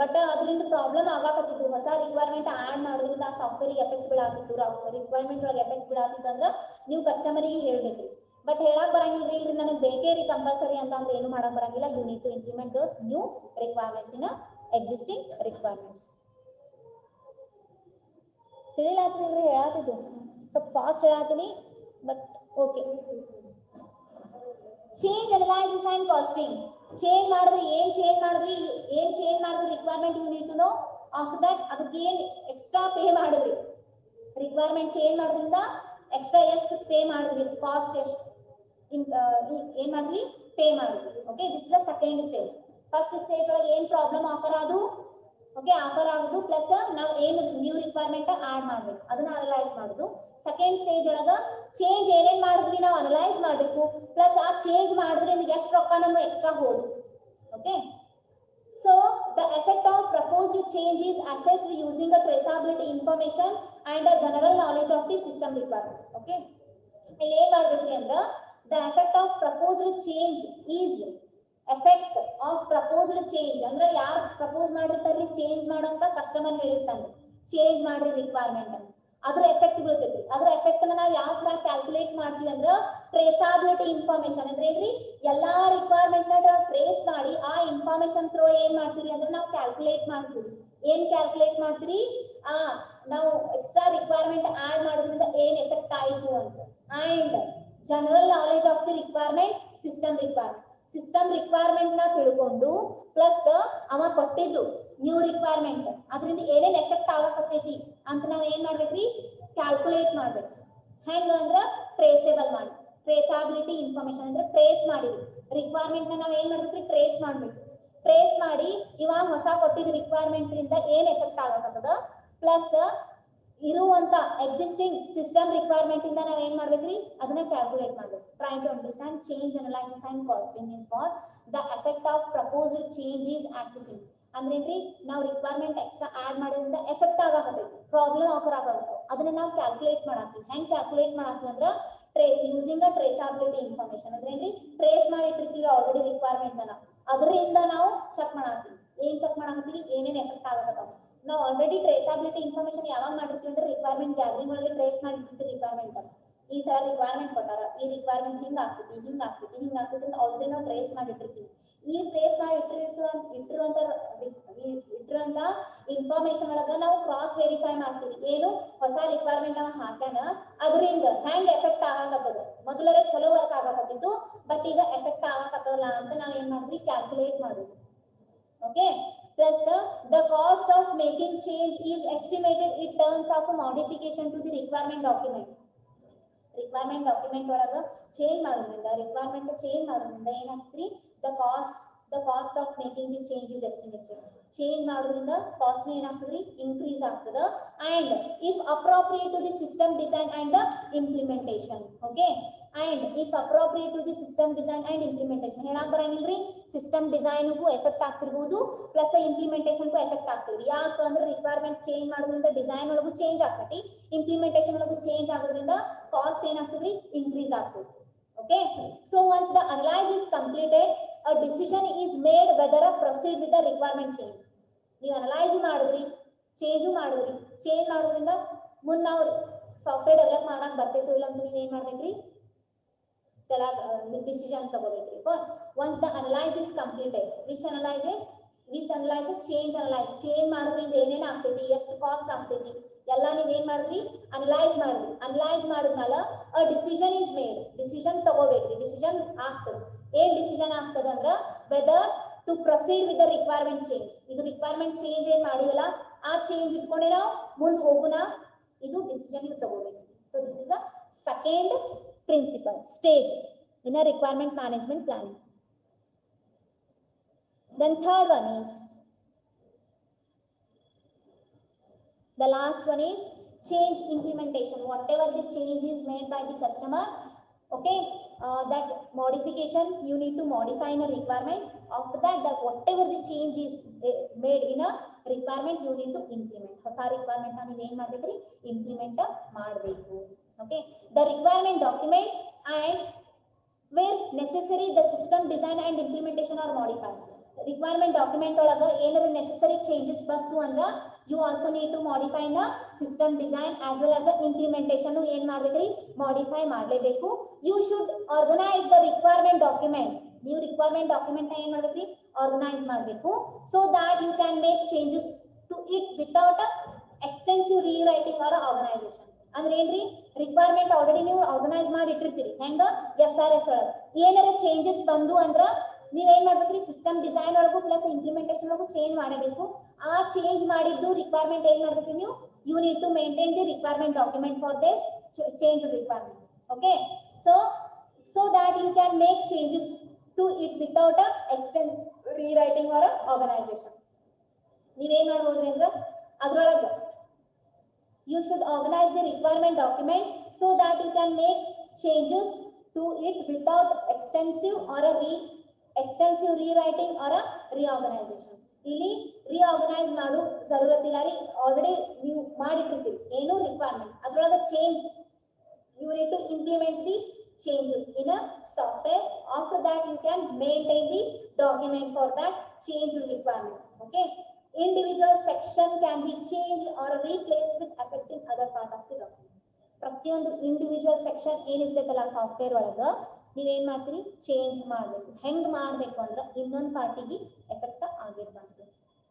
Speaker 1: But ಅದರಿಂದ problem ಆಗಾಕತ್ತಿತ್ತು, ಹೊಸ requirement add ಮಾಡೋದ್ರಿಂದ ಆ software effect ಬೀಳಾತಿತ್ತು, requirement ಒಳಗೆ effect ಬೀಳಾತಿತ್ತು ಅಂದ್ರೆ ನೀವು ಕಸ್ಟಮರಿಗೆ ಹೇಳ್ಬೇಕ್ರಿ. ಬಟ್ ಹೇಳಕ್ ಬರಂಗಿಲ್ರಿ, ಇಲ್ರಿ ನನಗೆ ಬೇಕೇ ರೀ ಕಂಪಲ್ಸರಿ ಅಂತ ಅಂದ್ರೆ ಏನು ಮಾಡಕ್ ಬರಂಗಿಲ್ಲ. You need to implement those new requirements in existing requirements. ತಿಳಿಲಾಗ್ತಿಲ್ರಿ, ಹೇಳಾತಿದ್ದು ಸ್ವಲ್ಪ ಫಾಸ್ಟ್ ಹೇಳಾತೀನಿ, but okay. Change analysis and costing. Change ಮಾಡಿದ್ರಿ, ಏನ್ ಚೇಂಜ್ ಮಾಡಿದ್ರಿ requirement, you need to know. After that ಅದಕ್ಕೆ ಏನ್ ಎಕ್ಸ್ಟ್ರಾ ಪೇ ಮಾಡಿದ್ರಿ, ರಿಕ್ವೈರ್ಮೆಂಟ್ ಚೇಂಜ್ ಮಾಡೋದ್ರಿಂದ ಎಕ್ಸ್ಟ್ರಾ ಎಷ್ಟು ಪೇ ಮಾಡಿದ್ರಿ, ಕಾಸ್ಟ್ ಎಷ್ಟು ಏನ್ ಮಾಡಿದ್ವಿ, ಪೇ ಮಾಡಿದ್ವಿ. Okay, this is the second stage. First stage ಒಳಗೆ ಏನ್ ಪ್ರಾಬ್ಲಮ್ ಆಫರ್ ಆದು, ಓಕೆ ಆಫರ್ ಆಗುದು, ಪ್ಲಸ್ ನಾವು ಏನ್ ನ್ಯೂ ರಿಕ್ವೈರ್ಮೆಂಟ್ ಆಡ್ ಮಾಡ್ಬೇಕು ಅದನ್ನ ಅನಲೈಸ್ ಮಾಡುದು. ಸೆಕೆಂಡ್ ಸ್ಟೇಜ್ ಒಳಗ ಚೇಂಜ್ ಏನೇನ್ ಮಾಡಿದ್ವಿ ನಾವು ಅನಲೈಸ್ ಮಾಡ್ಬೇಕು, ಪ್ಲಸ್ ಆ ಚೇಂಜ್ ಮಾಡಿದ್ರಿಂದ ಎಷ್ಟು ರೊಕ್ಕ ನಮ್ಮ ಎಕ್ಸ್ಟ್ರಾ ಹೋದು. Okay, so the effect of proposed change is assessed using a traceability information and a general knowledge of the system requirement. Okay, ಇಲ್ಲಿ ಏನ್ ಮಾಡ್ಬೇಕ್ರಿ ಅಂದ್ರ the effect of proposed change is effect of proposed change ಅಂದ್ರೆ ಯಾರು propose ಮಾಡಿರ್ತಾರ್ರಿ change ಮಾಡಂತ customer ಹೇಳಿರ್ತಾನೆ, change ಮಾಡ್ರಿ requirement, ಅದ್ರ effect ಬೀಳ್ತೈತಿ. ಅದ್ರ ಎಫೆಕ್ಟ್ ನ ನಾವು ಯಾವ ತರ ಕ್ಯಾಲ್ಕುಲೇಟ್ ಮಾಡ್ತೀವಿ ಅಂದ್ರ ಟ್ರೇಸಾಬಿಲಿಟಿ ಇನ್ಫಾರ್ಮೇಶನ್ ಅಂದ್ರೆ ಏನ್ರಿ, ಎಲ್ಲಾ ರಿಕ್ವೈರ್ಮೆಂಟ್ ನ ಟ್ರೇಸ್ ಮಾಡಿ ಆ ಇನ್ಫಾರ್ಮೇಶನ್ ಥ್ರೂ ಏನ್ ಮಾಡ್ತೀವಿ ಅಂದ್ರೆ ನಾವು ಕ್ಯಾಲ್ಕುಲೇಟ್ ಮಾಡ್ತೀವಿ. ಏನ್ ಕ್ಯಾಲ್ಕುಲೇಟ್ ಮಾಡ್ತೀರಿ, ನಾವು ಎಕ್ಸ್ಟ್ರಾ ರಿಕ್ವೈರ್ಮೆಂಟ್ ಆಡ್ ಮಾಡೋದ್ರಿಂದ ಏನ್ ಎಫೆಕ್ಟ್ ಆಯ್ತು ಅಂತ. And general knowledge of the requirement, system requirement ನ ತಿಳ್ಕೊಂಡು ಪ್ಲಸ್ ಅವ ಕೊಟ್ಟಿದ್ದು ನ್ಯೂ ರಿಕ್ವೈರ್ಮೆಂಟ್ ಅದರಿಂದ ಏನೇನ್ ಎಫೆಕ್ಟ್ ಆಗಕತ್ತೈತಿ ಅಂತ ನಾವ್ ಏನ್ ಮಾಡ್ಬೇಕ್ರಿ, ಕ್ಯಾಲ್ಕುಲೇಟ್ ಮಾಡ್ಬೇಕು. ಹೆಂಗ ಅಂದ್ರ ಟ್ರೇಸೇಬಲ್ ಮಾಡಿ, ಟ್ರೇಸಾಬಿಲಿಟಿ ಇನ್ಫಾರ್ಮೇಶನ್ ಅಂದ್ರೆ ಟ್ರೇಸ್ ಮಾಡಿದ್ವಿ ರಿಕ್ವೈರ್ಮೆಂಟ್ ನ ನಾವ್ ಏನ್ ಮಾಡ್ಬೇಕ್ರಿ, ಟ್ರೇಸ್ ಮಾಡ್ಬೇಕು. ಟ್ರೇಸ್ ಮಾಡಿ ಇವ ಹೊಸ ಕೊಟ್ಟಿದ್ದ ರಿಕ್ವೈರ್ಮೆಂಟ್ ಇಂದ ಏನ್ ಎಫೆಕ್ಟ್ ಆಗಕತ್ತದ, ಪ್ಲಸ್ ಇರುವಂತ ಎಕ್ಸಿಸ್ಟಿಂಗ್ ಸಿಸ್ಟಮ್ ರಿಕ್ವೈರ್ಮೆಂಟ್ ಇಂದ ನಾವ್ ಏನ್ ಮಾಡ್ಬೇಕ್ರಿ, ಅದನ್ನ ಕ್ಯಾಲ್ಕುಲೇಟ್ ಮಾಡ್ಬೇಕು. Try to understand change analysis and costing means what, the effect of proposed change is accessing. ಅಂದ್ರೆ ಏನ್ರಿ ನಾವು ರಿಕ್ವೈರ್ಮೆಂಟ್ ಎಕ್ಸ್ಟ್ರಾ ಆಡ್ ಮಾಡೋದ್ರಿಂದ ಎಫೆಕ್ಟ್ ಆಗಕತ್ತೈತಿ, ಪ್ರಾಬ್ಲಮ್ ಆಕರ್ ಆಗತ್ತೆ. ಅದನ್ನ ನಾವು ಕ್ಯಾಲ್ಕುಲೇಟ್ ಮಾಡಾಕ್ತಿವಿ. ಹೆಂಗ್ ಕ್ಯಾಲ್ಕುಲೇಟ್ ಮಾಡಾಕ್ತಿವಿ ಅಂದ್ರ ಯೂಸಿಂಗ್ ಟ್ರೇಸಬಿಲಿಟಿ ಇನ್ಫಾರ್ಮೇಶನ್. ಅಂದ್ರೆ ಏನ್ರಿ ಟ್ರೇಸ್ ಮಾಡಿ ಇಟ್ಟಿರ್ತೀವಿ ಆಲ್ರೆಡಿ ರಿಕ್ವೈರ್ಮೆಂಟ್ ಅನ್ನ, ಅದರಿಂದ ನಾವು ಚೆಕ್ ಮಾಡಾಕ್ತಿವಿ. ಏನ್ ಚೆಕ್ ಮಾಡಾಕತ್ತೀವಿ, ಏನೇನ್ ಎಫೆಕ್ಟ್ ಆಗಕತ್ತಾವ. ನಾವು ಆಲ್ರೆಡಿ ಟ್ರೇಸಬಿಲಿಟಿ ಇನ್ಫಾರ್ಮೇಶನ್ ಯಾವಾಗ ಮಾಡಿರ್ತೀವಿ ಅಂದ್ರೆ ರಿಕ್ವೈರ್ಮೆಂಟ್ ಗ್ಯಾದರಿಂಗ್ ಒಳಗೆ ಟ್ರೇಸ್ ಮಾಡಿರ್ತೀವಿ ರಿಕ್ವೈರ್ಮೆಂಟ್. ಈ ತರ ರಿಕ್ವೈರ್ಮೆಂಟ್ ಕೊಟ್ಟಾರ, ಈ ರಿಕ್ವೈರ್ಮೆಂಟ್ ಹಿಂಗ್ ಆಗ್ತೈತಿ, ಹಿಂಗ್ ಆಗ್ತೈತಿ, ಹಿಂಗ್ ಆಗ್ತೈತಿ ಅಂತ ಆಲ್ರೆಡಿ ನಾವು ಟ್ರೇಸ್ ಮಾಡಿಟ್ಟಿರ್ತೀವಿ. ಈ ಟ್ರೇಸ್ ಮಾಡಿ ಇಟ್ಟಿರುವಂತ ಇನ್ಫಾರ್ಮೇಶನ್ ಒಳಗ ನಾವು ಕ್ರಾಸ್ ವೆರಿಫೈ ಮಾಡ್ತೀವಿ. ಏನು ಹೊಸ ರಿಕ್ವೈರ್ಮೆಂಟ್ ನಾವು ಹಾಕ್ಯಾನ ಅದರಿಂದ ಹೆಂಗ್ ಎಫೆಕ್ಟ್ ಆಗಕತ್ತದ, ಮೊದಲೇ ಚಲೋ ವರ್ಕ್ ಆಗಕತ್ತಿತ್ತು ಬಟ್ ಈಗ ಎಫೆಕ್ಟ್ ಆಗಕತ್ತಲ್ಲ ಅಂತ ನಾವ್ ಏನ್ ಮಾಡಿದ್ವಿ, ಕ್ಯಾಲ್ಕುಲೇಟ್ ಮಾಡಿದ್ವಿ. Okay, plus the cost of making change is estimated in terms of modification to the requirement document. Requirement document ಒಳಗ ಚೇಂಜ್ ಮಾಡೋದ್ರಿಂದ, ರಿಕ್ವೈರ್ಮೆಂಟ್ ಚೇಂಜ್ ಮಾಡೋದ್ರಿಂದ ಏನಾಗ್ತದ್ರಿ, the cost of making the change is estimated. Change ಮಾಡೋದ್ರಿಂದ cost ಏನಾಗ್ತದ್ರಿ, increase ಆಗ್ತದ. And if appropriate to the system design and the implementation. Okay, and if appropriate to the system design and implementation ಹೇಳಕ್ ಬರಂಗಿಲ್ರಿ. System ಡಿಸೈನ್ಗೂ effect ಆಗ್ತಿರ್ಬೋದು, plus ಇಂಪ್ಲಿಮೆಂಟೇಷನ್ಗೂ effect ಆಗ್ತದೆ. ಯಾಕಂದ್ರೆ ರಿಕ್ವೈರ್ಮೆಂಟ್ ಚೇಂಜ್ ಮಾಡೋದ್ರಿಂದ ಡಿಸೈನ್ ಒಳಗೂ ಚೇಂಜ್ ಆಗ್ತೈತಿ, ಇಂಪ್ಲಿಮೆಂಟೇಷನ್ ಒಳಗೂ ಚೇಂಜ್ ಆಗೋದ್ರಿಂದ ಕಾಸ್ಟ್ ಏನಾಗ್ತದ್ರಿ, ಇನ್ಕ್ರೀಸ್ ಆಗ್ತದೆ. Okay, so once the analyse is completed a decision is made whether to proceed with the requirement change. ನೀವು ಅನಲೈಸ್ ಮಾಡಿದ್ರಿ, ಚೇಂಜ್ ಮಾಡಿದ್ರಿ, ಚೇಂಜ್ ಮಾಡೋದ್ರಿಂದ ಮುಂದೆ ನಾವು ಸಾಫ್ಟ್ವೇರ್ ಡೆವಲಪ್ ಮಾಡಕ್ ಬರ್ತೈತೋ ಇಲ್ಲ ಅಂತ ನೀವು ಏನ್ ಮಾಡ್ಬೇಕ್ರಿ, ಡಿಸಿಷನ್ ತಗೋಬೇಕ್ರಿ. Once the analyse is completed, which analyse change analyse. Change ಮಾಡೋದ್ರಿಂದ ಏನೇನ್ ಆಗ್ತೈತಿ, ಎಷ್ಟು ಕಾಸ್ಟ್ ಆಗ್ತೈತಿ ಎಲ್ಲ ನೀವ್ ಏನ್ ಮಾಡಿದ್ರಿ, ಅನಲೈಸ್ ಮಾಡಿದ್ರಿ. ಅನಲೈಸ್ ಮಾಡಿದ್ಮೇಲೆ a decision is made, decision ತಗೋಬೇಕ್ರಿ. ಡಿಸಿಷನ್ ಆಗ್ತದೆ. ಏನ್ ಡಿಸಿಷನ್ ಆಗ್ತದ ಅಂದ್ರ whether to proceed with the requirement change. ಇದು ರಿಕ್ವೈರ್ಮೆಂಟ್ ಚೇಂಜ್ ಏನ್ ಮಾಡಿವಲ್ಲ ಆ ಚೇಂಜ್ ಇಟ್ಕೊಂಡೆ ನಾವು ಮುಂದೆ ಹೋಗುಣ, ಇದು ಡಿಸಿಷನ್ ನೀವು ತಗೋಬೇಕು. So this is a second principal stage in a requirement management planning. Then third one is, the last one is change implementation. Whatever the change is made by the customer, okay, that modification you need to modify in a requirement. After that whatever the change is made in a requirement you need to implement. ಹೊಸ requirement na ನೀವು ಏನು ಮಾಡಬೇಕ್ರಿ, implement ಮಾಡಬೇಕು. Okay, the requirement document and where necessary the system design and implementation are modified. Requirement document ಒಳಗ ಏನಾದ್ರು necessary changes ಬಂತು ಅಂದ್ರ you also need to modify the system design as well as the implementation ಏನ್ ಮಾಡ್ಬೇಕ್ರಿ, modify ಮಾಡಲೇಬೇಕು. You should organize the requirement document. ನೀವು requirement document ನ ಏನ್ ಮಾಡ್ಬೇಕ್ರಿ, organize ಮಾಡಬೇಕು, so that you can make changes to it without a extensive rewriting or organization. ಅಂದ್ರೆ ಏನ್ರಿ, ರಿಕ್ವೈರ್ಮೆಂಟ್ ಆಲ್ರೆಡಿ ನೀವು ಆರ್ಗನೈಸ್ ಮಾಡಿ ಇಟ್ಟಿರ್ತೀರಿ. ಹೆಂಗ SRS ಒಳಗ ಏನಾರ ಚೇಂಜಸ್ ಬಂದು ಅಂದ್ರ ನೀವ್ ಏನ್ ಮಾಡ್ಬೇಕ್ರಿ, ಸಿಸ್ಟಮ್ ಡಿಸೈನ್ ಒಳಗೂ ಪ್ಲಸ್ ಇಂಪ್ಲಿಮೆಂಟೇಷನ್ ಒಳಗೂ ಚೇಂಜ್ ಮಾಡಬೇಕು. ಆ ಚೇಂಜ್ ಮಾಡಿದ್ದು ರಿಕ್ವೈರ್ಮೆಂಟ್ ಏನ್ ಮಾಡ್ಬೇಕ್ರಿ ನೀವು, you need to maintain the requirement document for this change requirement. Okay, so that you can make changes to it without a extensive rewriting or a organization. ನೀವೇನ್ ಮಾಡ್ಬೋದ್ರಿ ಅಂದ್ರ ಅದ್ರೊಳಗ you should organize the requirement document so that you can make changes to it without extensive rewriting or a reorganization. ಇಲ್ಲಿ reorganize ಮಾಡು ಜರೂರತ್ ಇಲ್ಲ ರೀ, already ನೀವು ಮಾಡಿಟ್ಟಿರ್ತೀರಿ ಏನು ರಿಕ್ವೈರ್ಮೆಂಟ್, ಅದ್ರೊಳಗ change you need to implement the changes in a software. After that you can maintain the document for that change requirement. Okay, individual section can be changed or replaced with affecting other part of the document. ಪ್ರತಿಯೊಂದು individual section ಏನಿರ್ತೈತಲ್ಲ software ಒಳಗ ನೀವೇನ್ ಮಾಡ್ತೀರಿ, change ಮಾಡಬೇಕು. ಹೆಂಗ್ ಮಾಡಬೇಕು ಅಂದ್ರೆ ಇನ್ನೊಂದು ಪಾರ್ಟಿಗೆ ಎಫೆಕ್ಟ್ ಆಗಿರ್ಬಾರ್ದು.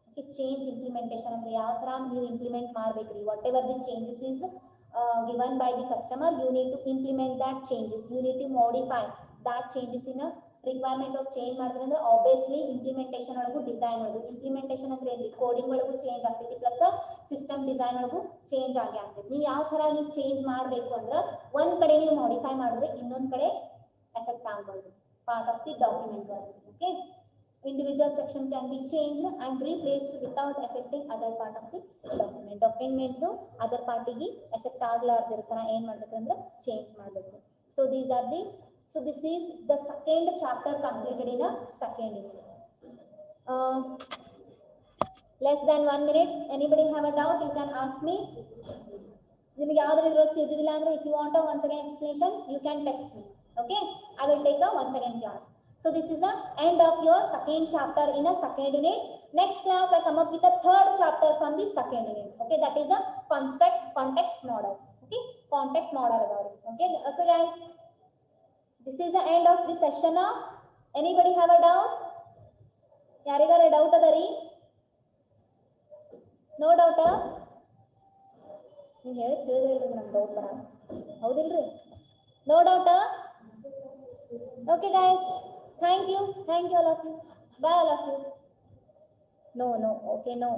Speaker 1: ಓಕೆ, ಚೇಂಜ್ ಇಂಪ್ಲಿಮೆಂಟೇಷನ್ ಅಂದ್ರೆ ಯಾವ ತರ ನೀವು ಇಂಪ್ಲಿಮೆಂಟ್ ಮಾಡ್ಬೇಕ್ರಿ, what ever the changes is given by the customer, you need to implement that changes, you need to modify that changes in a requirement of change ಮಾಡಿದ್ರಂದ್ರೆ obviously implementation ಒಳಗೂ design ಒಳಗೂ, implementation ಅಂದ್ರೆ ಏನ್ರಿ, coding ಒಳಗೂ change ಆಗ್ತೈತಿ plus system design ಒಳಗೂ change ಆಗಿ ಆಗ್ತೈತಿ. ನೀವು ಯಾವ ತರ ನೀವು ಚೇಂಜ್ ಮಾಡಬೇಕು ಅಂದ್ರೆ ಒಂದ್ ಕಡೆ ನೀವು ಮಾಡಿಫೈ ಮಾಡಿದ್ರೆ ಇನ್ನೊಂದ್ ಕಡೆ ಎಫೆಕ್ಟ್ ಆಗಬಹುದು ಪಾರ್ಟ್ ಆಫ್ ದಿ ಡಾಕ್ಯುಮೆಂಟ್ ಒಳಗೆ. Okay, individual section can be changed and replaced without affecting other part of the document. document other party effect aglardir ತರ ಏನು ಮಾಡಬೇಕು ಅಂದ್ರೆ ಚೇಂಜ್ ಮಾಡಬೇಕು. So this is the second chapter completed in a second unit. less than 1 minute. Anybody have a doubt, you can ask me. ನಿಮಗೆ ಯಾವ್ದಾದ್ರು ಇದ್ರೊಳಗೆ ತಿಳಿದಿಲ್ಲ ಅಂದ್ರೆ if you want a once again explanation, you can text me. Okay, I will take a once again class. So this is the end of your second chapter in a second unit. Next class I come up with a third chapter from the second unit. Okay, that is a context models. Okay, context model. Okay, okay guys, this is the end of the session now. Anybody have a doubt? ಯಾರಿಗಾರ doubt ಅದ ರೀ? No doubt? ನೀವು ಹೇಳಿ ತಿಳಿದಿಲ್ರಿ ನಮ್ಗೆ doubt ಬರ, ಹೌದಿಲ್ರಿ? No doubt? Okay guys, thank you all of you. Bye all of you. No, okay, no.